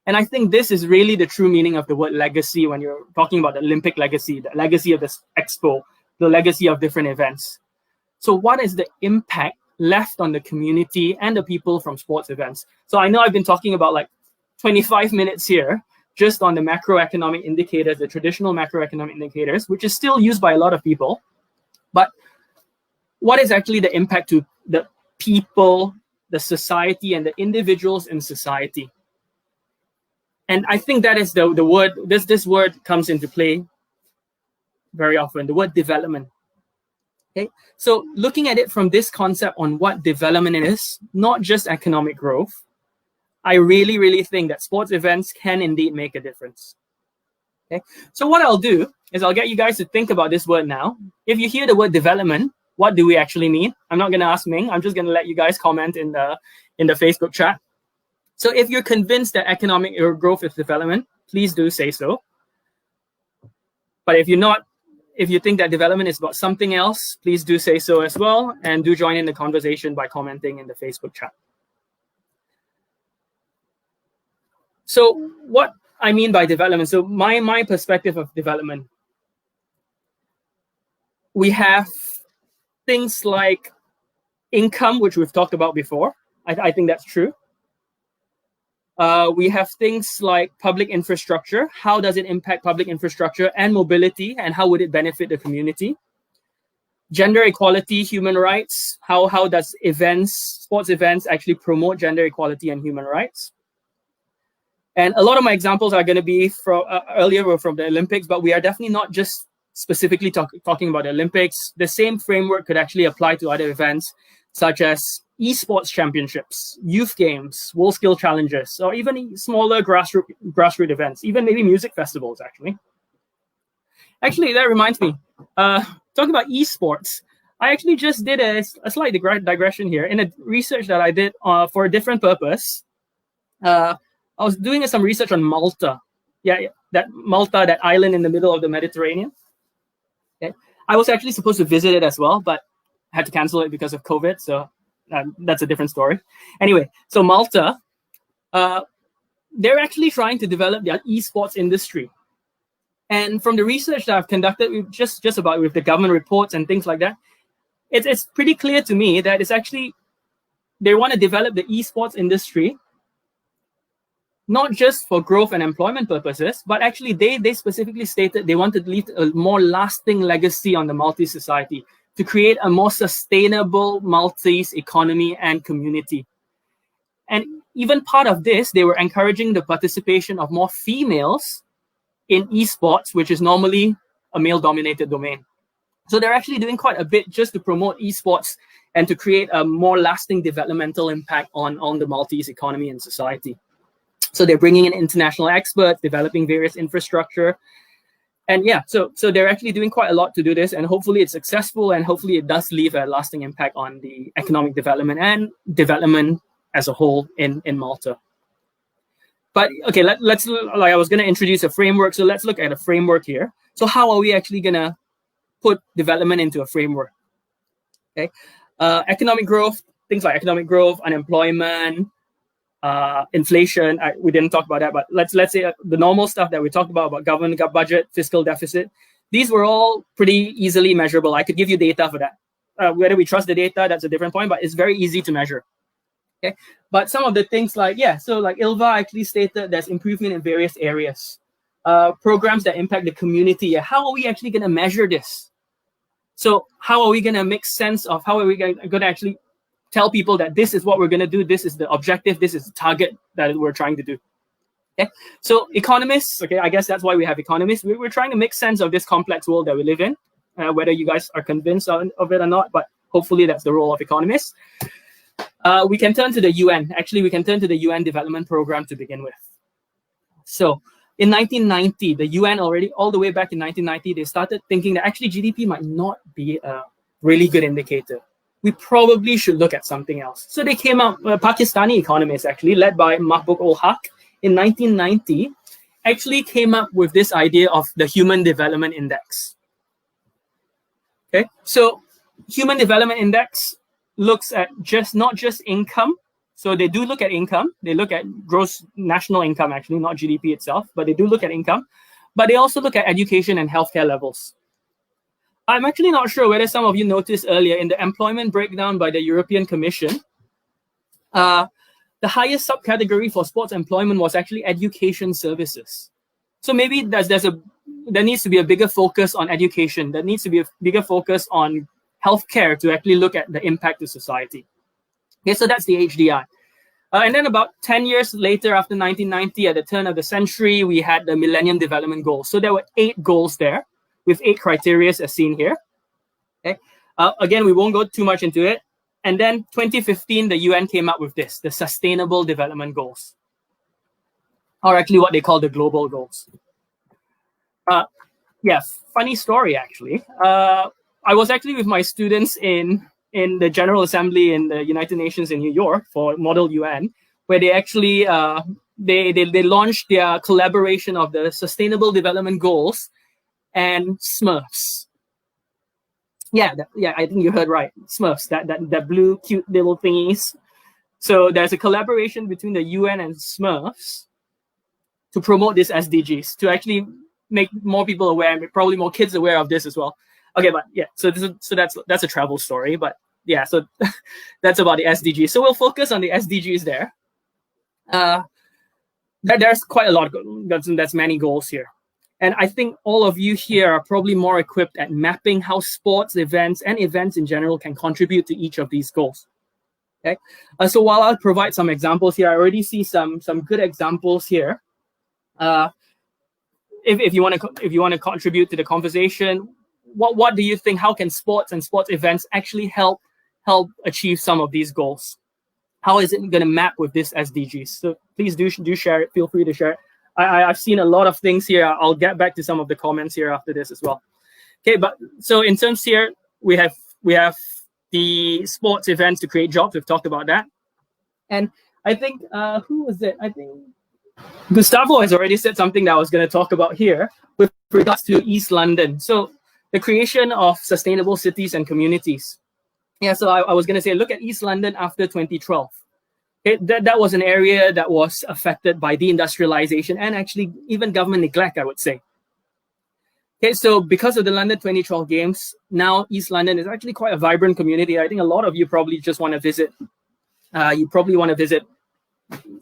[SPEAKER 2] And I think this is really the true meaning of the word legacy when you're talking about the Olympic legacy, the legacy of this expo, the legacy of different events. So what is the impact left on the community and the people from sports events? So I know I've been talking about like 25 minutes here just on the macroeconomic indicators, the traditional macroeconomic indicators, which is still used by a lot of people. But what is actually the impact to the people, the society, and the individuals in society? And I think that is the word, this word comes into play very often, the word development. Okay, so looking at it from this concept on what development is, not just economic growth, I really, really think that sports events can indeed make a difference. Okay, so what I'll do is I'll get you guys to think about this word now. If you hear the word development, what do we actually mean? I'm not going to ask Ming. I'm just going to let you guys comment in the Facebook chat. So if you're convinced that economic growth is development, please do say so. But if you're not, if you think that development is about something else, please do say so as well. And do join in the conversation by commenting in the Facebook chat. So what I mean by development, so my perspective of development, we have things like income, which we've talked about before. I think that's true. We have things like public infrastructure. How does it impact public infrastructure and mobility, and how would it benefit the community? Gender equality, human rights. How does sports events actually promote gender equality and human rights? And a lot of my examples are going to be from earlier were from the Olympics, but we are definitely not just specifically talking about the Olympics. The same framework could actually apply to other events, such as esports championships, youth games, WorldSkill challenges, or even smaller grassroots events, even maybe music festivals, actually. Actually, that reminds me, talking about esports, I actually just did a slight digression here. In a research that I did for a different purpose, I was doing some research on Malta. Yeah, that Malta, that island in the middle of the Mediterranean. Okay. I was actually supposed to visit it as well, but I had to cancel it because of COVID, so that's a different story. Anyway, so Malta, they're actually trying to develop their esports industry. And from the research that I've conducted, just about with the government reports and things like that, it's pretty clear to me that it's actually, they want to develop the esports industry, not just for growth and employment purposes, but actually they specifically stated they wanted to leave a more lasting legacy on the Maltese society, to create a more sustainable Maltese economy and community. And even part of this, they were encouraging the participation of more females in esports, which is normally a male-dominated domain. So they're actually doing quite a bit just to promote esports and to create a more lasting developmental impact on the Maltese economy and society. So they're bringing in international experts, developing various infrastructure. And yeah, so they're actually doing quite a lot to do this, and hopefully it's successful, and hopefully it does leave a lasting impact on the economic development and development as a whole in Malta. But okay, let's like I was going to introduce a framework, so let's look at a framework here. So how are we actually going to put development into a framework? Okay, economic growth, things like economic growth, unemployment, inflation. We didn't talk about that, but let's say the normal stuff that we talked about government budget, fiscal deficit. These were all pretty easily measurable. I could give you data for that. Whether we trust the data, that's a different point, but it's very easy to measure. Okay, but some of the things like like ILVA actually stated there's improvement in various areas. Programs that impact the community. How are we actually going to measure this? So how are we going to make sense of how are we going to actually tell people that this is what we're going to do, this is the objective, this is the target that we're trying to do? Okay, so economists, okay, I guess that's why we have economists. We're trying to make sense of this complex world that we live in, whether you guys are convinced of it or not, but hopefully that's the role of economists. We can turn to the UN. Actually, we can turn to the UN Development Program to begin with. So in 1990, the UN already, all the way back in 1990, they started thinking that actually GDP might not be a really good indicator. We probably should look at something else. So they came up, Pakistani economists actually, led by Mahbub ul Haq, in 1990, actually came up with this idea of the Human Development Index. Okay, so Human Development Index looks at not just income. So they do look at income. They look at gross national income, actually, not GDP itself, but they do look at income. But they also look at education and healthcare levels. I'm actually not sure whether some of you noticed earlier in the employment breakdown by the European Commission, the highest subcategory for sports employment was actually education services. So maybe there needs to be a bigger focus on education. There needs to be a bigger focus on healthcare to actually look at the impact to society. Okay, so that's the HDI. And then about 10 years later, after 1990, at the turn of the century, we had the Millennium Development Goals. So there were 8 goals there, with 8 criteria as seen here. Okay. Again, we won't go too much into it. And then 2015, the UN came up with this, the Sustainable Development Goals, or actually what they call the Global Goals. Funny story, actually. I was actually with my students in the General Assembly in the United Nations in New York for Model UN, where they actually they launched their collaboration of the Sustainable Development Goals and Smurfs. I think you heard right. Smurfs, that blue cute little thingies. So there's a collaboration between the UN and Smurfs to promote this SDGs, to actually make more people aware, and probably more kids aware of this as well. Okay, but yeah, so that's a travel story, but yeah, so that's about the SDGs. So we'll focus on the SDGs there. There's quite a lot. That's many goals here. And I think all of you here are probably more equipped at mapping how sports events and events in general can contribute to each of these goals. Okay, so while I'll provide some examples here, I already see some good examples here. If you want to contribute to the conversation, what do you think? How can sports and sports events actually help achieve some of these goals? How is it going to map with this SDGs? So please do share it. Feel free to share it. I've seen a lot of things here. I'll get back to some of the comments here after this as well. Okay, but so in terms here, we have the sports events to create jobs. We've talked about that. And I think, who was it? I think Gustavo has already said something that I was going to talk about here with regards to East London. So the creation of sustainable cities and communities. Yeah, so I was going to say, look at East London after 2012. That was an area that was affected by deindustrialization and actually even government neglect, I would say. Okay, so because of the London 2012 Games, now East London is actually quite a vibrant community. I think a lot of you probably just want to visit. You probably want to visit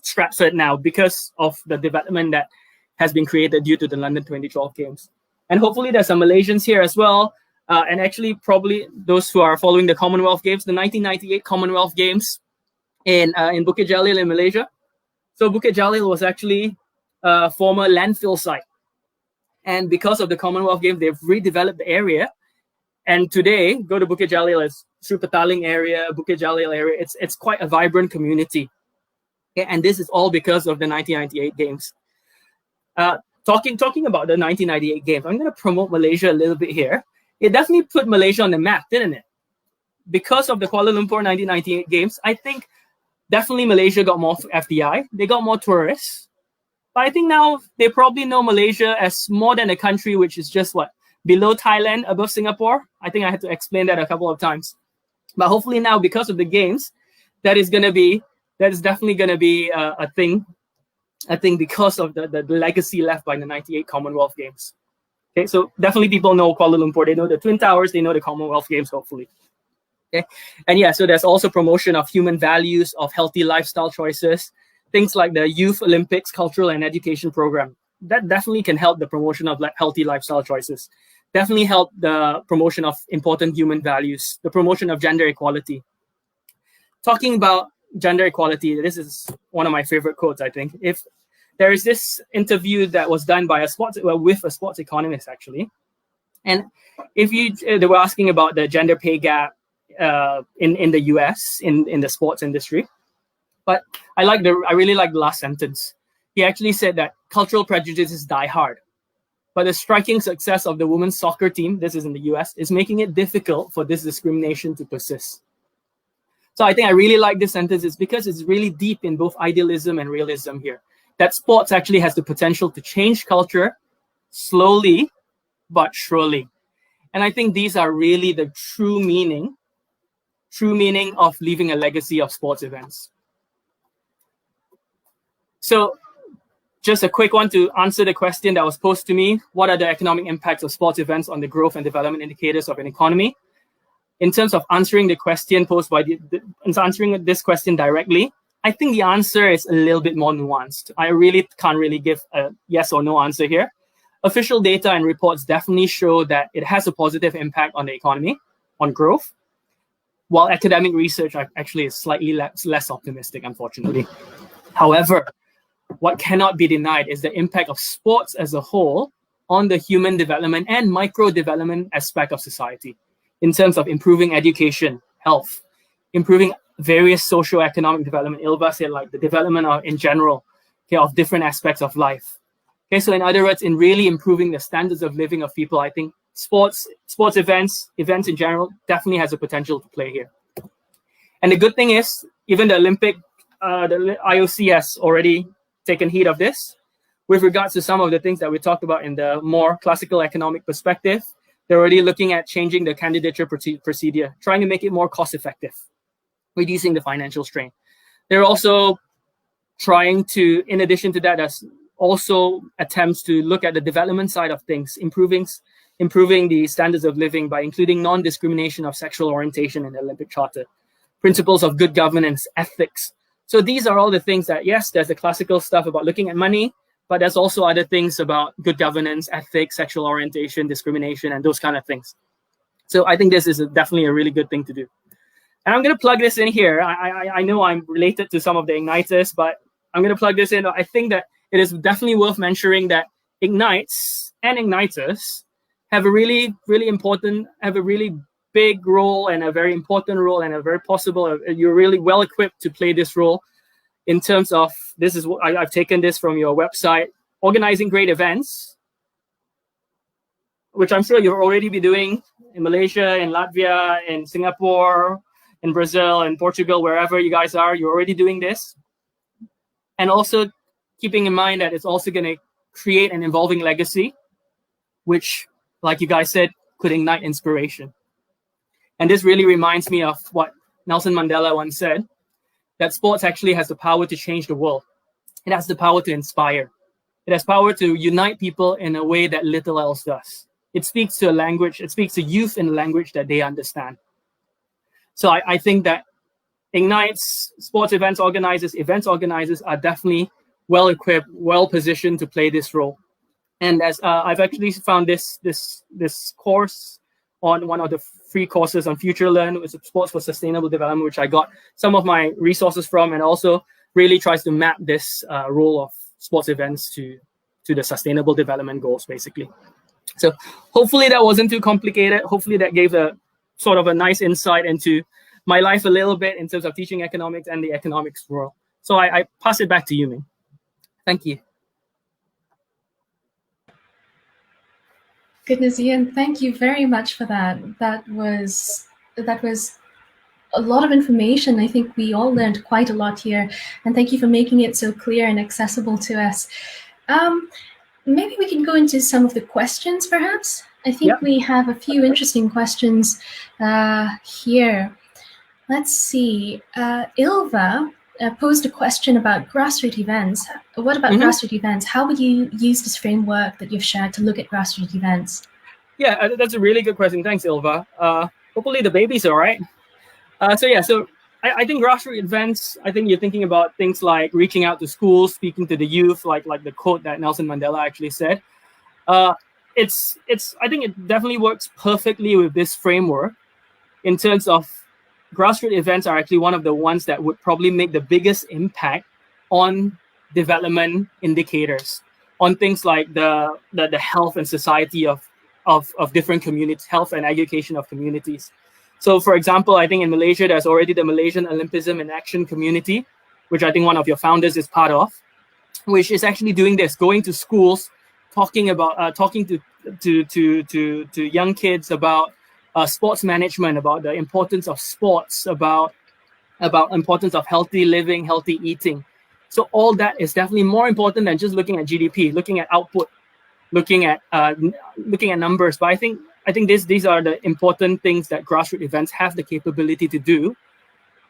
[SPEAKER 2] Stratford now because of the development that has been created due to the London 2012 Games. And hopefully there's some Malaysians here as well. And actually probably those who are following the Commonwealth Games, the 1998 Commonwealth Games, in Bukit Jalil in Malaysia. So Bukit Jalil was actually a former landfill site. And because of the Commonwealth Games, they've redeveloped the area. And today, go to Bukit Jalil, it's Sri Petaling area, Bukit Jalil area. It's quite a vibrant community. Okay, and this is all because of the 1998 Games. Talking about the 1998 Games, I'm going to promote Malaysia a little bit here. It definitely put Malaysia on the map, didn't it? Because of the Kuala Lumpur 1998 Games, I think definitely Malaysia got more FDI. They got more tourists. But I think now they probably know Malaysia as more than a country which is just below Thailand, above Singapore. I think I had to explain that a couple of times. But hopefully now, because of the Games, that is going to be that is definitely going to be a thing. I think because of the legacy left by the '98 Commonwealth Games. Okay, so definitely people know Kuala Lumpur. They know the Twin Towers. They know the Commonwealth Games, hopefully. Okay, and yeah, so there's also promotion of human values, of healthy lifestyle choices, things like the Youth Olympics Cultural and Education Program. That definitely can help the promotion of healthy lifestyle choices. Definitely help the promotion of important human values, the promotion of gender equality. Talking about gender equality, this is one of my favorite quotes, I think. If there is this interview that was done by with a sports economist, actually, and they were asking about the gender pay gap in the US in the sports industry, but I really like the last sentence. He actually said that cultural prejudices die hard, but the striking success of the women's soccer team, this is in the US, is making it difficult for this discrimination to persist. So I think I really like this sentence. It's because it's really deep in both idealism and realism here. That sports actually has the potential to change culture slowly but surely. And I think these are really the true meaning of leaving a legacy of sports events. So just a quick one to answer the question that was posed to me. What are the economic impacts of sports events on the growth and development indicators of an economy? In terms of answering the question posed by answering this question directly, I think the answer is a little bit more nuanced. I really can't give a yes or no answer here. Official data and reports definitely show that it has a positive impact on the economy, on growth, while academic research actually is slightly less optimistic, unfortunately. However, what cannot be denied is the impact of sports as a whole on the human development and micro-development aspect of society in terms of improving education, health, improving various socio-economic development. Ilva said like the development in general, okay, of different aspects of life. Okay, so in other words, in really improving the standards of living of people, I think sports events in general definitely has a potential to play here. And the good thing is, even the the IOC has already taken heed of this. With regards to some of the things that we talked about in the more classical economic perspective, they're already looking at changing the candidature procedure, trying to make it more cost-effective, reducing the financial strain. They're also trying to, in addition to that, there's also attempts to look at the development side of things, improving the standards of living by including non-discrimination of sexual orientation in the Olympic Charter, principles of good governance, ethics. So these are all the things that, yes, there's the classical stuff about looking at money, but there's also other things about good governance, ethics, sexual orientation, discrimination, and those kind of things. So I think this is definitely a really good thing to do. And I'm going to plug this in here. I know I'm related to some of the Igniters, but I'm going to plug this in. I think that it is definitely worth mentioning that Ignites and Igniters have a really, really important, have a really big role and a very important role and a very possible, you're really well equipped to play this role in terms of, this is what I've taken this from your website, organizing great events, which I'm sure you'll already be doing in Malaysia, in Latvia, in Singapore, in Brazil, in Portugal, wherever you guys are, you're already doing this. And also keeping in mind that it's also going to create an evolving legacy, which, like you guys said, could ignite inspiration. And this really reminds me of what Nelson Mandela once said, that sports actually has the power to change the world. It has the power to inspire. It has power to unite people in a way that little else does. It speaks to a language, it speaks to youth in a language that they understand. So I think that Ignites, sports events organizers are definitely well equipped, well positioned to play this role. And as I've actually found this course on one of the free courses on FutureLearn, with Sports for Sustainable Development, which I got some of my resources from, and also really tries to map this role of sports events to the sustainable development goals, basically. So hopefully that wasn't too complicated. Hopefully that gave a sort of a nice insight into my life a little bit in terms of teaching economics and the economics world. So I pass it back to you, Ming. Thank you.
[SPEAKER 1] Goodness, Ian, thank you very much for that. That was a lot of information. I think we all learned quite a lot here, and thank you for making it so clear and accessible to us. Maybe we can go into some of the questions, perhaps. I think we have a few interesting questions here. Let's see. Ilva posed a question about grassroots events. What about grassroots events? How would you use this framework that you've shared to look at grassroots events?
[SPEAKER 2] Yeah, that's a really good question. Thanks, Ilva. Hopefully the baby's all right. So I think grassroots events, I think you're thinking about things like reaching out to schools, speaking to the youth, like the quote that Nelson Mandela actually said. I think it definitely works perfectly with this framework in terms of grassroots events are actually one of the ones that would probably make the biggest impact on development indicators, on things like the health and society of different communities, health and education of communities. So, for example, I think in Malaysia, there's already the Malaysian Olympism in Action community, which I think one of your founders is part of, which is actually doing this, going to schools, talking to young kids about sports management, about the importance of sports, about importance of healthy living, healthy eating. So all that is definitely more important than just looking at GDP, looking at output, looking at numbers. But I think these are the important things that grassroots events have the capability to do.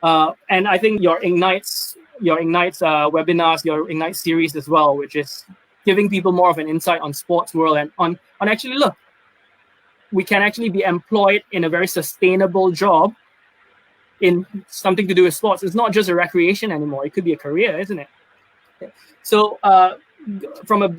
[SPEAKER 2] And I think your Ignites webinars, your Ignite series as well, which is giving people more of an insight on sports world and on actually, look, we can actually be employed in a very sustainable job in something to do with sports. It's not just a recreation anymore. It could be a career, isn't it? So from a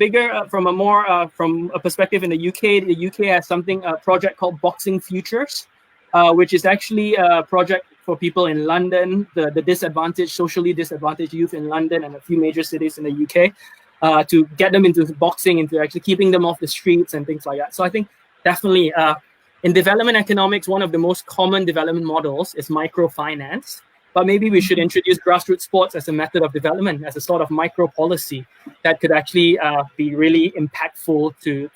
[SPEAKER 2] perspective in the UK has a project called Boxing Futures, which is actually a project for people in London, the socially disadvantaged youth in London and a few major cities in the UK, to get them into boxing, into actually keeping them off the streets and things like that. So I think definitely in development economics, one of the most common development models is microfinance. But maybe we should introduce grassroots sports as a method of development, as a sort of micro policy that could actually be really impactful to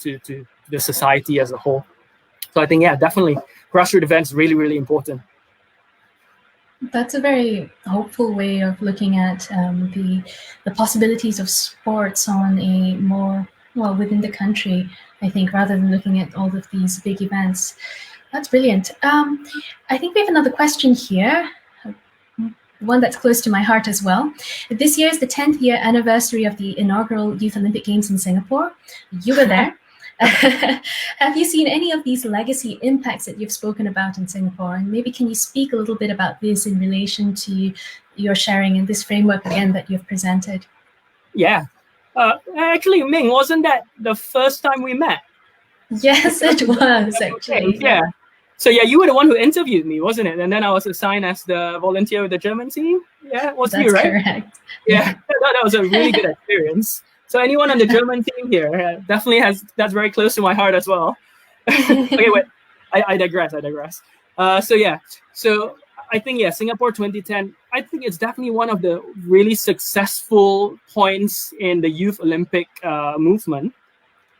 [SPEAKER 2] the society as a whole. So I think, yeah, definitely grassroots events really, really important.
[SPEAKER 1] That's a very hopeful way of looking at the possibilities of sports on a more, within the country, I think, rather than looking at all of these big events. That's brilliant. I think we have another question here, one that's close to my heart as well. This year is the 10th year anniversary of the inaugural Youth Olympic Games in Singapore. You were there. Have you seen any of these legacy impacts that you've spoken about in Singapore? And maybe can you speak a little bit about this in relation to your sharing in this framework again that you've presented?
[SPEAKER 2] Yeah. Actually, Ming, wasn't that the first time we met?
[SPEAKER 1] Yes, it was actually.
[SPEAKER 2] Yeah. So yeah, you were the one who interviewed me, wasn't it? And then I was assigned as the volunteer with the German team. Yeah, was you, right?
[SPEAKER 1] That's correct.
[SPEAKER 2] Yeah, that was a really good experience. So anyone on the German team here definitely that's very close to my heart as well. Okay, wait, I digress. So I think, Singapore 2010, I think it's definitely one of the really successful points in the Youth Olympic movement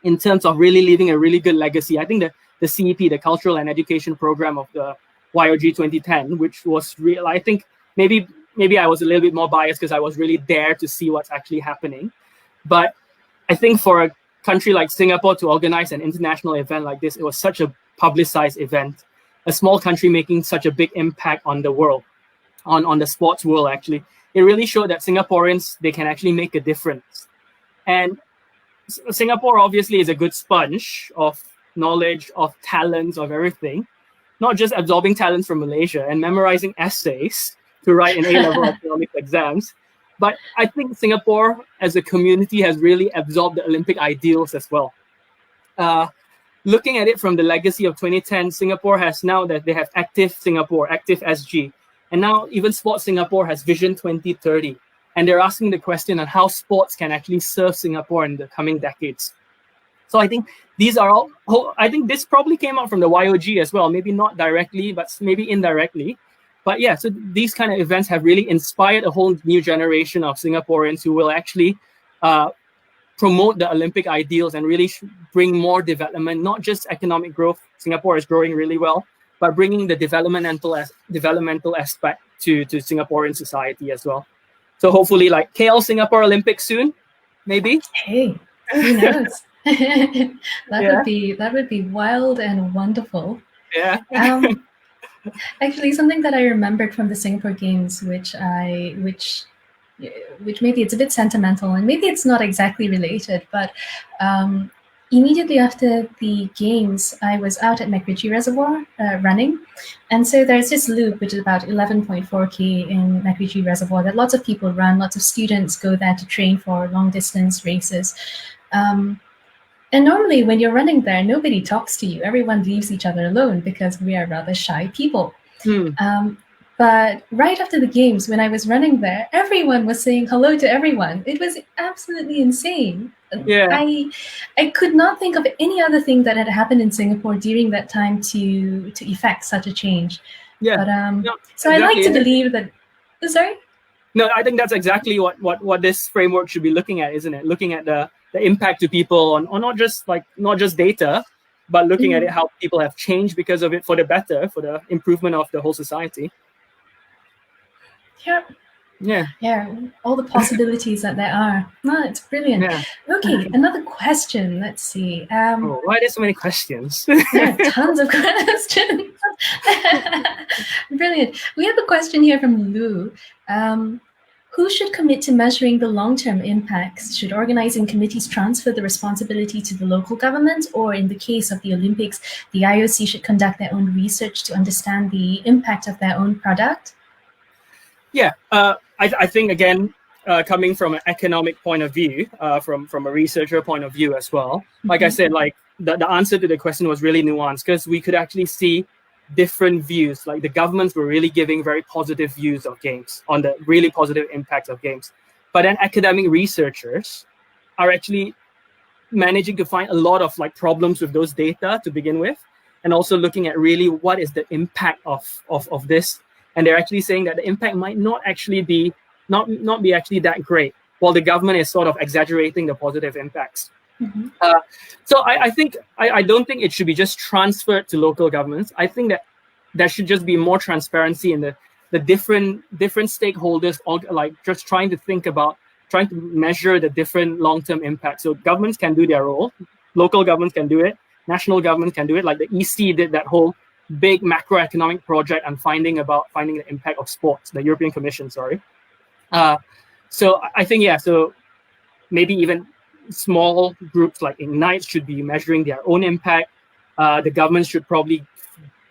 [SPEAKER 2] in terms of really leaving a really good legacy. I think the CEP, the Cultural and Education Program of the YOG 2010, which was real. I think maybe I was a little bit more biased because I was really there to see what's actually happening. But I think for a country like Singapore to organize an international event like this, it was such a publicized event. A small country making such a big impact on the world, on the sports world, actually. It really showed that Singaporeans, they can actually make a difference. And Singapore obviously is a good sponge of knowledge, of talents, of everything. Not just absorbing talents from Malaysia and memorizing essays to write in A-level economics exams. But I think Singapore as a community has really absorbed the Olympic ideals as well. Looking at it from the legacy of 2010, Singapore has now that they have Active Singapore, Active SG. And now even Sports Singapore has Vision 2030. And they're asking the question on how sports can actually serve Singapore in the coming decades. So I think these are all, I think this probably came out from the YOG as well, maybe not directly, but maybe indirectly. But yeah, so these kind of events have really inspired a whole new generation of Singaporeans who will actually promote the Olympic ideals and really bring more development, not just economic growth. Singapore is growing really well, but bringing the developmental aspect to Singaporean society as well. So hopefully, like KL Singapore Olympics soon, maybe.
[SPEAKER 1] Hey, who knows? That would be wild and wonderful.
[SPEAKER 2] Yeah.
[SPEAKER 1] Actually, something that I remembered from the Singapore Games, which which maybe it's a bit sentimental and maybe it's not exactly related, but immediately after the games, I was out at McRitchie Reservoir running. And so there's this loop, which is about 11.4K in McRitchie Reservoir, that lots of people run, lots of students go there to train for long distance races. And normally when you're running there, nobody talks to you. Everyone leaves each other alone because we are rather shy people. But right after the games, when I was running there, everyone was saying hello to everyone. It was absolutely insane.
[SPEAKER 2] Yeah.
[SPEAKER 1] I could not think of any other thing that had happened in Singapore during that time to effect such a change.
[SPEAKER 2] Yeah.
[SPEAKER 1] But
[SPEAKER 2] No,
[SPEAKER 1] so
[SPEAKER 2] exactly.
[SPEAKER 1] I like to believe that. Sorry?
[SPEAKER 2] No, I think that's exactly what this framework should be looking at, isn't it? Looking at the impact to people on not just data, but looking at it, how people have changed because of it for the better, for the improvement of the whole society.
[SPEAKER 1] Yeah, all the possibilities that there are. No, it's brilliant.
[SPEAKER 2] Yeah.
[SPEAKER 1] Okay, another question. Let's see.
[SPEAKER 2] Why are there so many questions?
[SPEAKER 1] There are tons of questions. Brilliant. We have a question here from Lou. Who should commit to measuring the long-term impacts? Should organizing committees transfer the responsibility to the local government, or in the case of the Olympics, the IOC should conduct their own research to understand the impact of their own product?
[SPEAKER 2] Yeah, I think, again, coming from an economic point of view, from a researcher point of view as well, like I said, like the answer to the question was really nuanced, because we could actually see different views. Like the governments were really giving very positive views of games, on the really positive impacts of games. But then academic researchers are actually managing to find a lot of like problems with those data to begin with, and also looking at really what is the impact of this. And they're actually saying that the impact might not actually be not be actually that great, while the government is sort of exaggerating the positive impacts. So I think I don't think it should be just transferred to local governments. I think that there should just be more transparency in the different stakeholders, like just trying to measure the different long-term impacts. So governments can do their role, local governments can do it, national governments can do it. Like the EC did that whole big macroeconomic project on finding the impact of sports, the European Commission, sorry. So I think, so maybe even small groups like Ignite should be measuring their own impact. The government should probably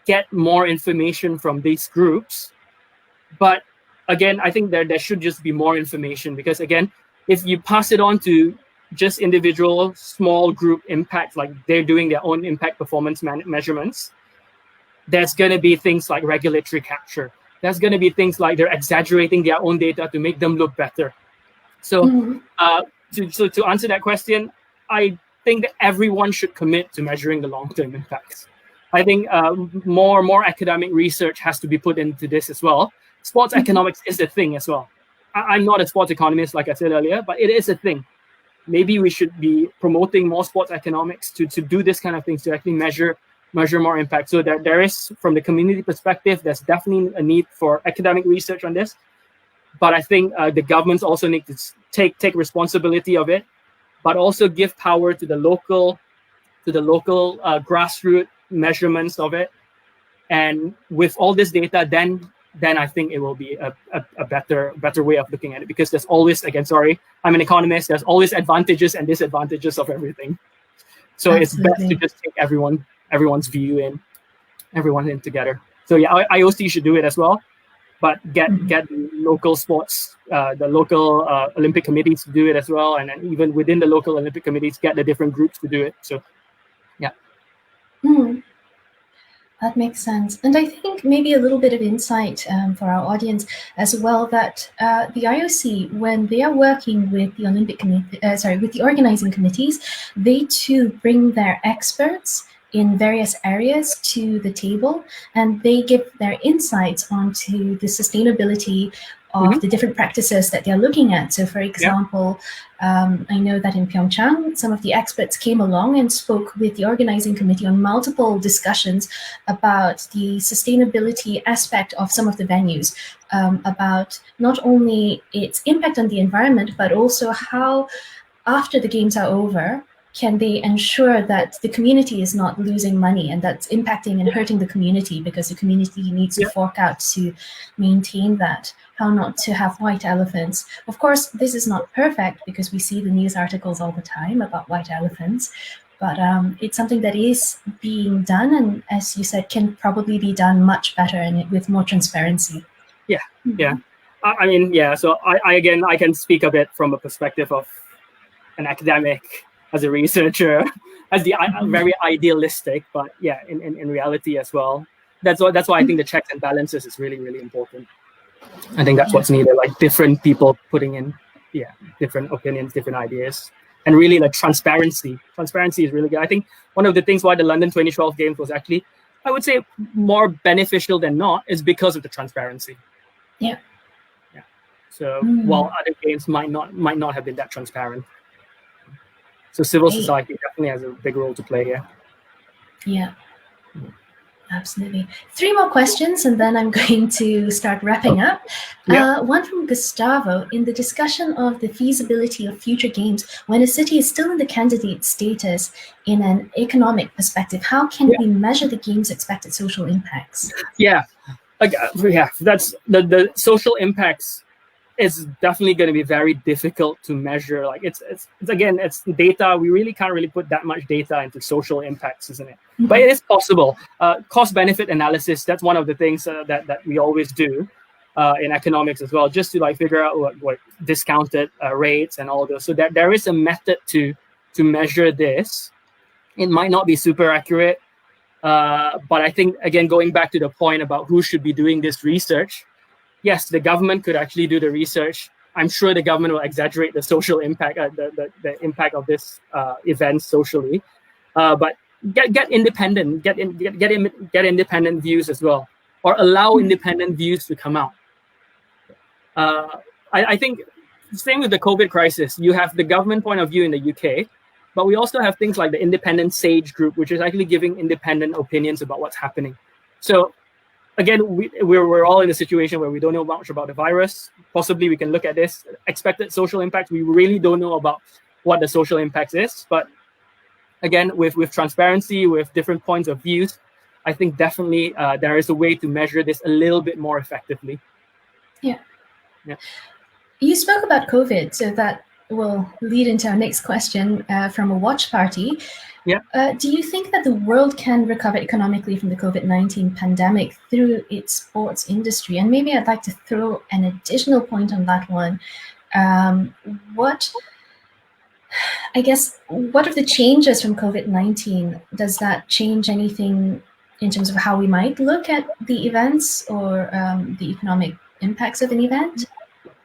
[SPEAKER 2] get more information from these groups. But again, I think there should just be more information, because again, if you pass it on to just individual small group impacts, like they're doing their own impact performance measurements, there's going to be things like regulatory capture. There's going to be things like they're exaggerating their own data to make them look better. So, to answer that question, I think that everyone should commit to measuring the long-term impacts. I think more academic research has to be put into this as well. Sports economics is a thing as well. I'm not a sports economist, like I said earlier, but it is a thing. Maybe we should be promoting more sports economics to do this kind of things, to actually measure more impact. So there is, from the community perspective, there's definitely a need for academic research on this. But I think the governments also need to take responsibility of it, but also give power to the local grassroots measurements of it. And with all this data, then I think it will be a better way of looking at it, because there's always, again, sorry, I'm an economist, there's always advantages and disadvantages of everything. So Absolutely. It's best to just take everyone's view in, everyone in together. So yeah, IOC should do it as well, but get local sports, the local Olympic committees to do it as well, and then even within the local Olympic committees, get the different groups to do it. So yeah.
[SPEAKER 1] That makes sense. And I think maybe a little bit of insight for our audience as well, that the IOC, when they are working with the with the organizing committees, they too bring their experts in various areas to the table, and they give their insights onto the sustainability of the different practices that they're looking at. So for example, I know that in Pyeongchang, some of the experts came along and spoke with the organizing committee on multiple discussions about the sustainability aspect of some of the venues, about not only its impact on the environment, but also how after the games are over, can they ensure that the community is not losing money and that's impacting and hurting the community because the community needs to fork out to maintain that? How not to have white elephants? Of course, this is not perfect because we see the news articles all the time about white elephants, but it's something that is being done, and as you said, can probably be done much better and with more transparency.
[SPEAKER 2] Yeah. I mean, so I again, I can speak a bit from a perspective of an academic, as a researcher, as the very idealistic, but in reality as well. That's why I think the checks and balances is really, really important. I think that's what's needed, like different people putting in different opinions, different ideas, and really like transparency. Transparency is really good. I think one of the things why the London 2012 Games was actually, I would say, more beneficial than not is because of the transparency.
[SPEAKER 1] Yeah.
[SPEAKER 2] So while other games might not have been that transparent. So civil society definitely has a big role to play here.
[SPEAKER 1] Yeah, absolutely. 3 more questions, and then I'm going to start wrapping up. One from Gustavo. In the discussion of the feasibility of future games, when a city is still in the candidate status in an economic perspective, how can we measure the game's expected social impacts?
[SPEAKER 2] That's the social impacts. It's definitely going to be very difficult to measure. Like it's data. We really can't really put that much data into social impacts, isn't it? Mm-hmm. But it is possible. Cost benefit analysis. That's one of the things that we always do in economics as well, just to like figure out what discounted rates and all those. So that there is a method to measure this. It might not be super accurate, but I think again going back to the point about who should be doing this research. Yes, the government could actually do the research. I'm sure the government will exaggerate the social impact, the impact of this event socially. But get independent, get independent views as well, or allow independent views to come out. I think same with the COVID crisis. You have the government point of view in the UK, but we also have things like the Independent Sage Group, which is actually giving independent opinions about what's happening. So. Again, we're all in a situation where we don't know much about the virus. Possibly we can look at this expected social impact. We really don't know about what the social impact is. But again, with transparency, with different points of views, I think definitely there is a way to measure this a little bit more effectively.
[SPEAKER 1] Yeah. You spoke about COVID, so that will lead into our next question from a watch party. Do you think that the world can recover economically from the COVID-19 pandemic through its sports industry? And maybe I'd like to throw an additional point on that one. What are the changes from COVID-19? Does that change anything in terms of how we might look at the events or the economic impacts of an event?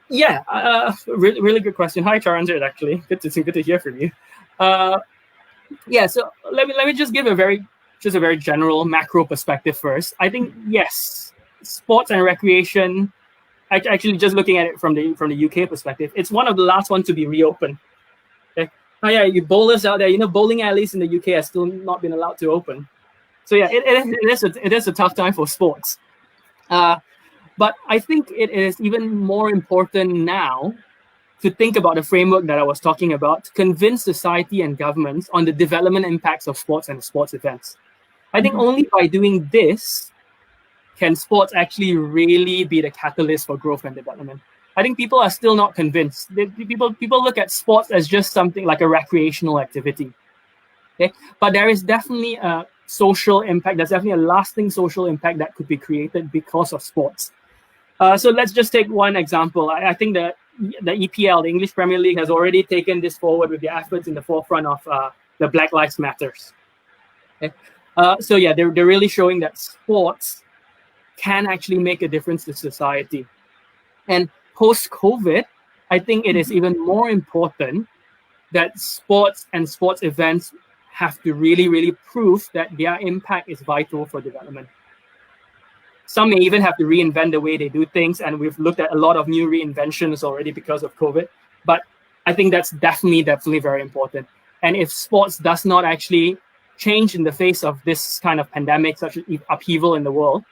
[SPEAKER 2] Really good question. Hi, Charanjit, actually. Good to hear from you. So let me just give a very general macro perspective first. I think yes, sports and recreation. Actually, just looking at it from the UK perspective, it's one of the last ones to be reopened. Okay? You bowlers out there, bowling alleys in the UK have still not been allowed to open. So it is a tough time for sports. But I think it is even more important now to think about the framework that I was talking about, to convince society and governments on the development impacts of sports and sports events. I think only by doing this can sports actually really be the catalyst for growth and development. I think people are still not convinced. People look at sports as just something like a recreational activity. Okay? But there is definitely a social impact. There's definitely a lasting social impact that could be created because of sports. So let's just take one example. I think the EPL, the English Premier League, has already taken this forward with their efforts in the forefront of the Black Lives Matters. Okay? They're really showing that sports can actually make a difference to society. And post-COVID, I think it is even more important that sports and sports events have to really, really prove that their impact is vital for development. Some may even have to reinvent the way they do things, and we've looked at a lot of new reinventions already because of COVID. But I think that's definitely very important. And if sports does not actually change in the face of this kind of pandemic, such as upheaval in the world,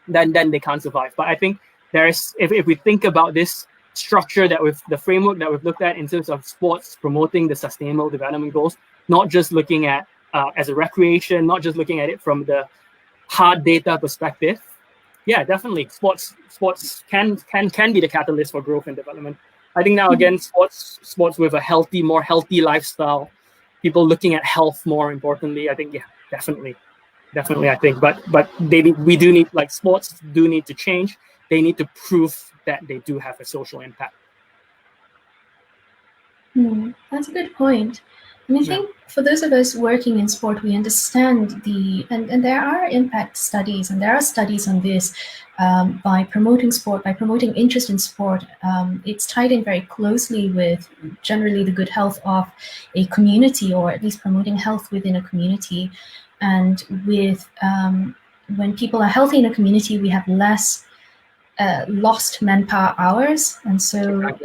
[SPEAKER 2] then they can't survive. But I think there is, if we think about this structure the framework that we've looked at in terms of sports promoting the sustainable development goals, not just looking at as a recreation, not just looking at it from the hard data perspective. Yeah, definitely, sports can be the catalyst for growth and development. I think now again, sports with a more healthy lifestyle, people looking at health more importantly. I think definitely. I think, but we do need, like, sports do need to change. They need to prove that they do have a social impact.
[SPEAKER 1] That's a good point. And I think for those of us working in sport, we understand and there are impact studies, and there are studies on this. By promoting sport, by promoting interest in sport, it's tied in very closely with generally the good health of a community, or at least promoting health within a community. And with when people are healthy in a community, we have less lost manpower hours, and so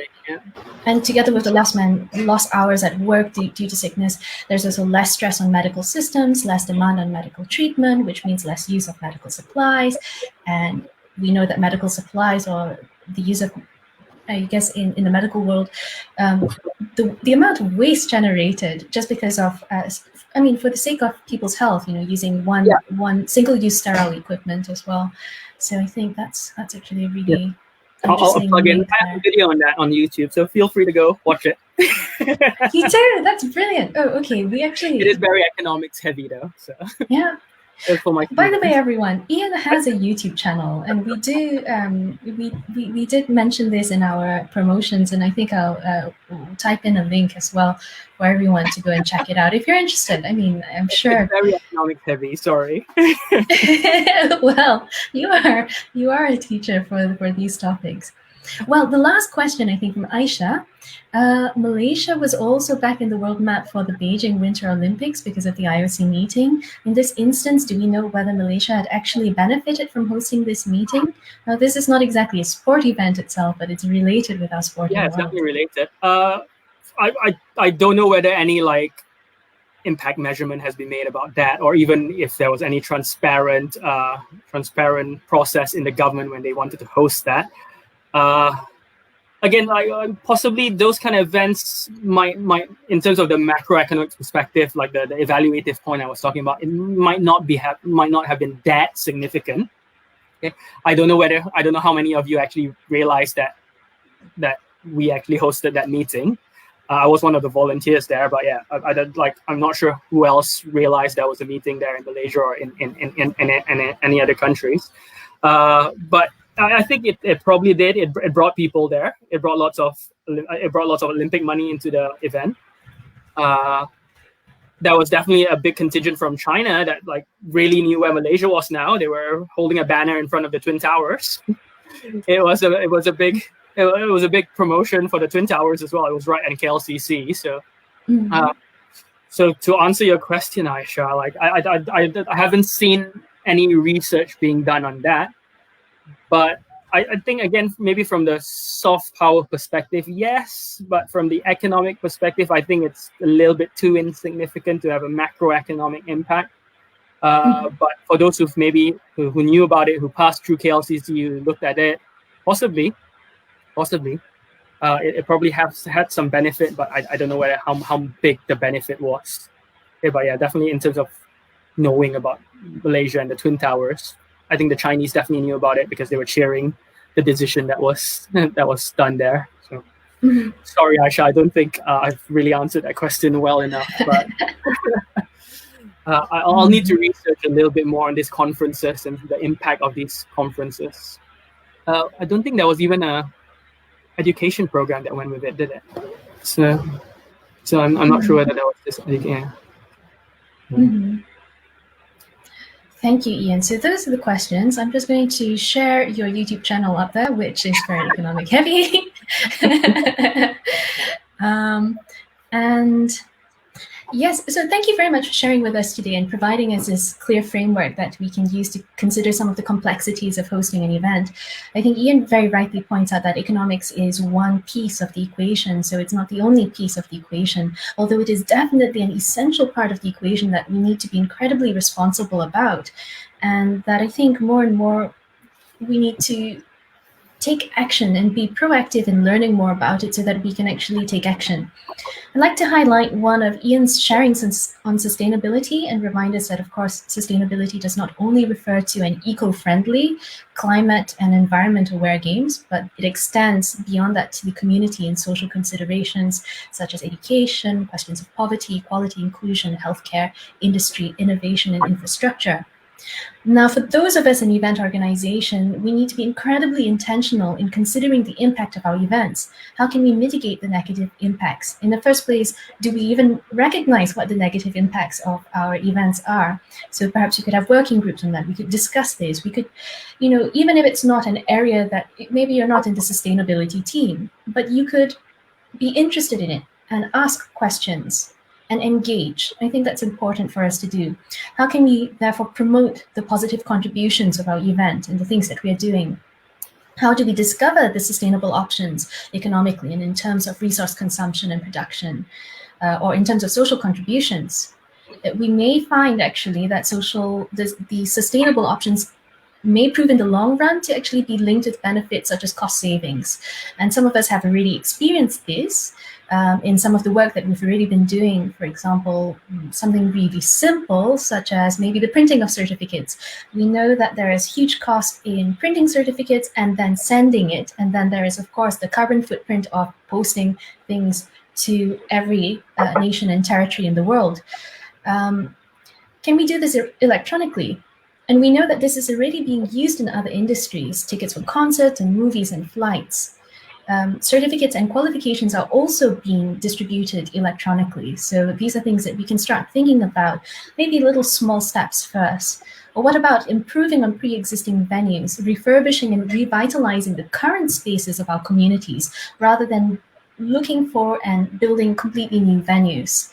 [SPEAKER 1] and together with the lost hours at work due to sickness, there's also less stress on medical systems, less demand on medical treatment, which means less use of medical supplies. And we know that medical supplies, or the use of, I guess, in the medical world, the amount of waste generated just because of, for the sake of people's health, using one single-use sterile equipment as well. So I think that's actually a really
[SPEAKER 2] I'll plug in. I have a video on that on YouTube, so feel free to go watch it.
[SPEAKER 1] You do? That's brilliant. Oh, okay.
[SPEAKER 2] It is very economics heavy though. So
[SPEAKER 1] yeah. By the way, everyone, Ian has a YouTube channel, and we do we did mention this in our promotions, and I think I'll type in a link as well for everyone to go and check it out if you're interested. I mean, I'm sure
[SPEAKER 2] it's very economics heavy. Sorry.
[SPEAKER 1] Well, you are a teacher for these topics. Well, the last question, I think, from Aisha. Malaysia was also back in the world map for the Beijing Winter Olympics because of the IOC meeting. In this instance, do we know whether Malaysia had actually benefited from hosting this meeting? Now, this is not exactly a sport event itself, but it's related with our sport.
[SPEAKER 2] Yeah, it's definitely related. I don't know whether any impact measurement has been made about that, or even if there was any transparent process in the government when they wanted to host that. Again, possibly those kind of events might, in terms of the macroeconomic perspective, like the evaluative point I was talking about, it might not have been that significant. Okay, I don't know how many of you actually realized that we actually hosted that meeting. I was one of the volunteers there, but yeah, I'm not sure who else realized there was a meeting there in Malaysia or in any other countries. But I think it probably did. It brought people there. It brought lots of Olympic money into the event. There was definitely a big contingent from China that really knew where Malaysia was now. They were holding a banner in front of the Twin Towers. It was a big promotion for the Twin Towers as well. It was right at KLCC. So, so to answer your question, Aisha, I haven't seen any research being done on that. But I think, again, maybe from the soft power perspective, yes. But from the economic perspective, I think it's a little bit too insignificant to have a macroeconomic impact. But for those who knew about it, who passed through KLCC, who looked at it, possibly, it probably had some benefit. But I don't know how big the benefit was. Okay, but yeah, definitely in terms of knowing about Malaysia and the Twin Towers, I think the Chinese definitely knew about it because they were cheering the decision that was done there. So, sorry, Aisha, I don't think I've really answered that question well enough. But I'll need to research a little bit more on these conferences and the impact of these conferences. I don't think there was even a education program that went with it, did it? So I'm not sure whether there was this. Yeah.
[SPEAKER 1] Thank you, Ian. So those are the questions. I'm just going to share your YouTube channel up there, which is very economic heavy. And yes, so thank you very much for sharing with us today and providing us this clear framework that we can use to consider some of the complexities of hosting an event. I think Ian very rightly points out that economics is one piece of the equation, so it's not the only piece of the equation, although it is definitely an essential part of the equation that we need to be incredibly responsible about, and that I think more and more we need to take action and be proactive in learning more about it so that we can actually take action. I'd like to highlight one of Ian's sharings on sustainability and remind us that, of course, sustainability does not only refer to an eco-friendly, climate and environment-aware games, but it extends beyond that to the community and social considerations such as education, questions of poverty, equality, inclusion, healthcare, industry, innovation and infrastructure. Now, for those of us in event organization, we need to be incredibly intentional in considering the impact of our events. How can we mitigate the negative impacts? In the first place, do we even recognize what the negative impacts of our events are? So perhaps you could have working groups on that. We could discuss this. We could, even if it's not an area that maybe you're not in the sustainability team, but you could be interested in it and ask questions and engage. I think that's important for us to do. How can we therefore promote the positive contributions of our event and the things that we are doing? How do we discover the sustainable options economically and in terms of resource consumption and production, or in terms of social contributions? We may find actually that the sustainable options may prove in the long run to actually be linked with benefits such as cost savings. And some of us have already experienced this in some of the work that we've already been doing. For example, something really simple, such as maybe the printing of certificates. We know that there is huge cost in printing certificates and then sending it. And then there is, of course, the carbon footprint of posting things to every nation and territory in the world. Can we do this electronically? And we know that this is already being used in other industries, tickets for concerts and movies and flights. Certificates and qualifications are also being distributed electronically. So these are things that we can start thinking about, maybe little small steps first. Or what about improving on pre-existing venues, refurbishing and revitalizing the current spaces of our communities, rather than looking for and building completely new venues?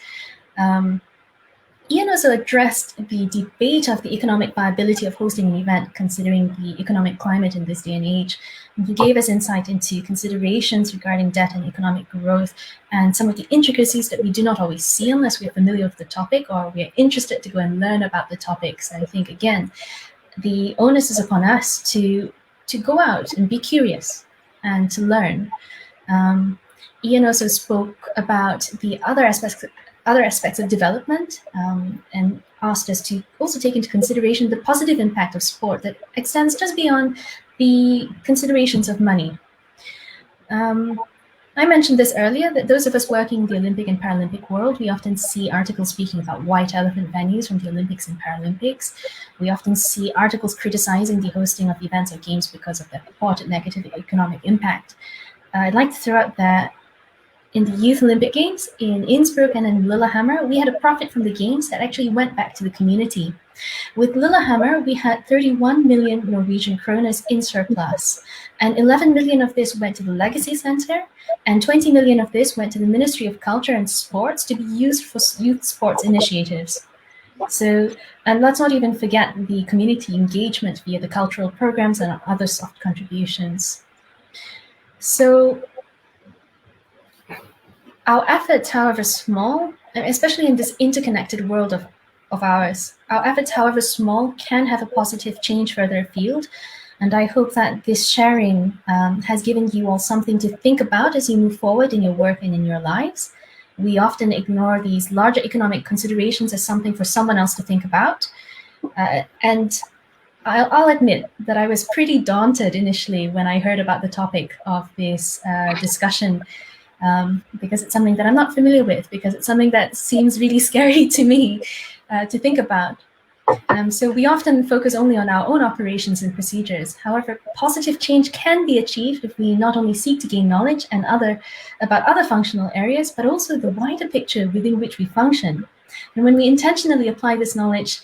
[SPEAKER 1] Ian also addressed the debate of the economic viability of hosting an event, considering the economic climate in this day and age. And he gave us insight into considerations regarding debt and economic growth and some of the intricacies that we do not always see unless we're familiar with the topic or we're interested to go and learn about the topics. I think, again, the onus is upon us to go out and be curious and to learn. Ian also spoke about the other aspects of development and asked us to also take into consideration the positive impact of sport that extends just beyond the considerations of money. I mentioned this earlier, that those of us working in the Olympic and Paralympic world, we often see articles speaking about white elephant venues from the Olympics and Paralympics. We often see articles criticizing the hosting of events or games because of the purported negative economic impact. I'd like to throw out that in the Youth Olympic Games in Innsbruck and in Lillehammer, we had a profit from the games that actually went back to the community. With Lillehammer, we had 31 million Norwegian kroners in surplus, and 11 million of this went to the Legacy Center, and 20 million of this went to the Ministry of Culture and Sports to be used for youth sports initiatives. So, and let's not even forget the community engagement via the cultural programs and other soft contributions. So, our efforts, however small, especially in this interconnected world of ours, our efforts, however small, can have a positive change further afield. And I hope that this sharing has given you all something to think about as you move forward in your work and in your lives. We often ignore these larger economic considerations as something for someone else to think about. And I'll admit that I was pretty daunted initially when I heard about the topic of this discussion. Because it's something that I'm not familiar with, because it's something that seems really scary to me to think about. So we often focus only on our own operations and procedures. However, positive change can be achieved if we not only seek to gain knowledge and about other functional areas, but also the wider picture within which we function. And when we intentionally apply this knowledge,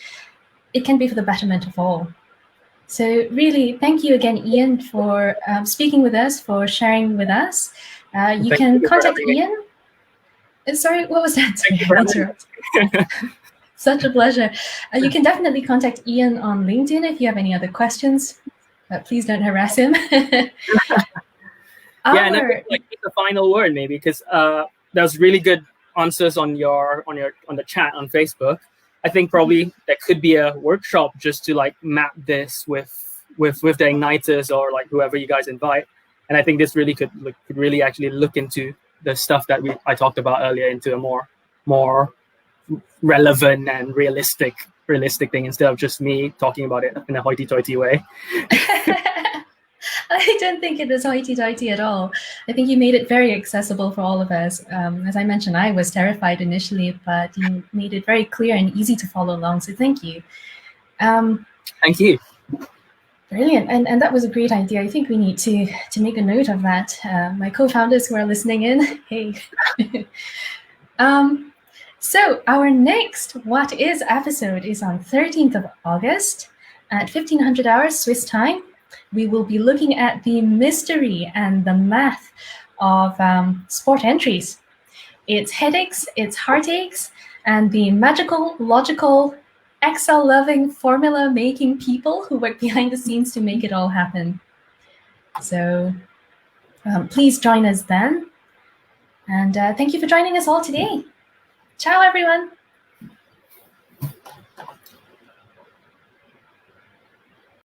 [SPEAKER 1] it can be for the betterment of all. So really, thank you again, Ian, for speaking with us, for sharing with us. You can contact Ian. Sorry, what was that? Such a pleasure. You can definitely contact Ian on LinkedIn if you have any other questions, but please don't harass him. Yeah,
[SPEAKER 2] and like the final word maybe, because there was really good answers on the chat on Facebook. I think probably there could be a workshop just to like map this with the igniters or like whoever you guys invite. And I think this really could really actually look into the stuff that I talked about earlier into a more relevant and realistic thing, instead of just me talking about it in a hoity-toity way.
[SPEAKER 1] I don't think it was hoity-toity at all. I think you made it very accessible for all of us. As I mentioned, I was terrified initially, but you made it very clear and easy to follow along. So thank you.
[SPEAKER 2] Thank you.
[SPEAKER 1] Brilliant. And that was a great idea. I think we need to make a note of that. My co-founders who are listening in, hey. So our next What Is episode is on 13th of August at 1500 hours Swiss time. We will be looking at the mystery and the math of sport entries. It's headaches, it's heartaches, and the magical, logical, Excel-loving, formula-making people who work behind the scenes to make it all happen. So please join us then. And thank you for joining us all today. Ciao, everyone.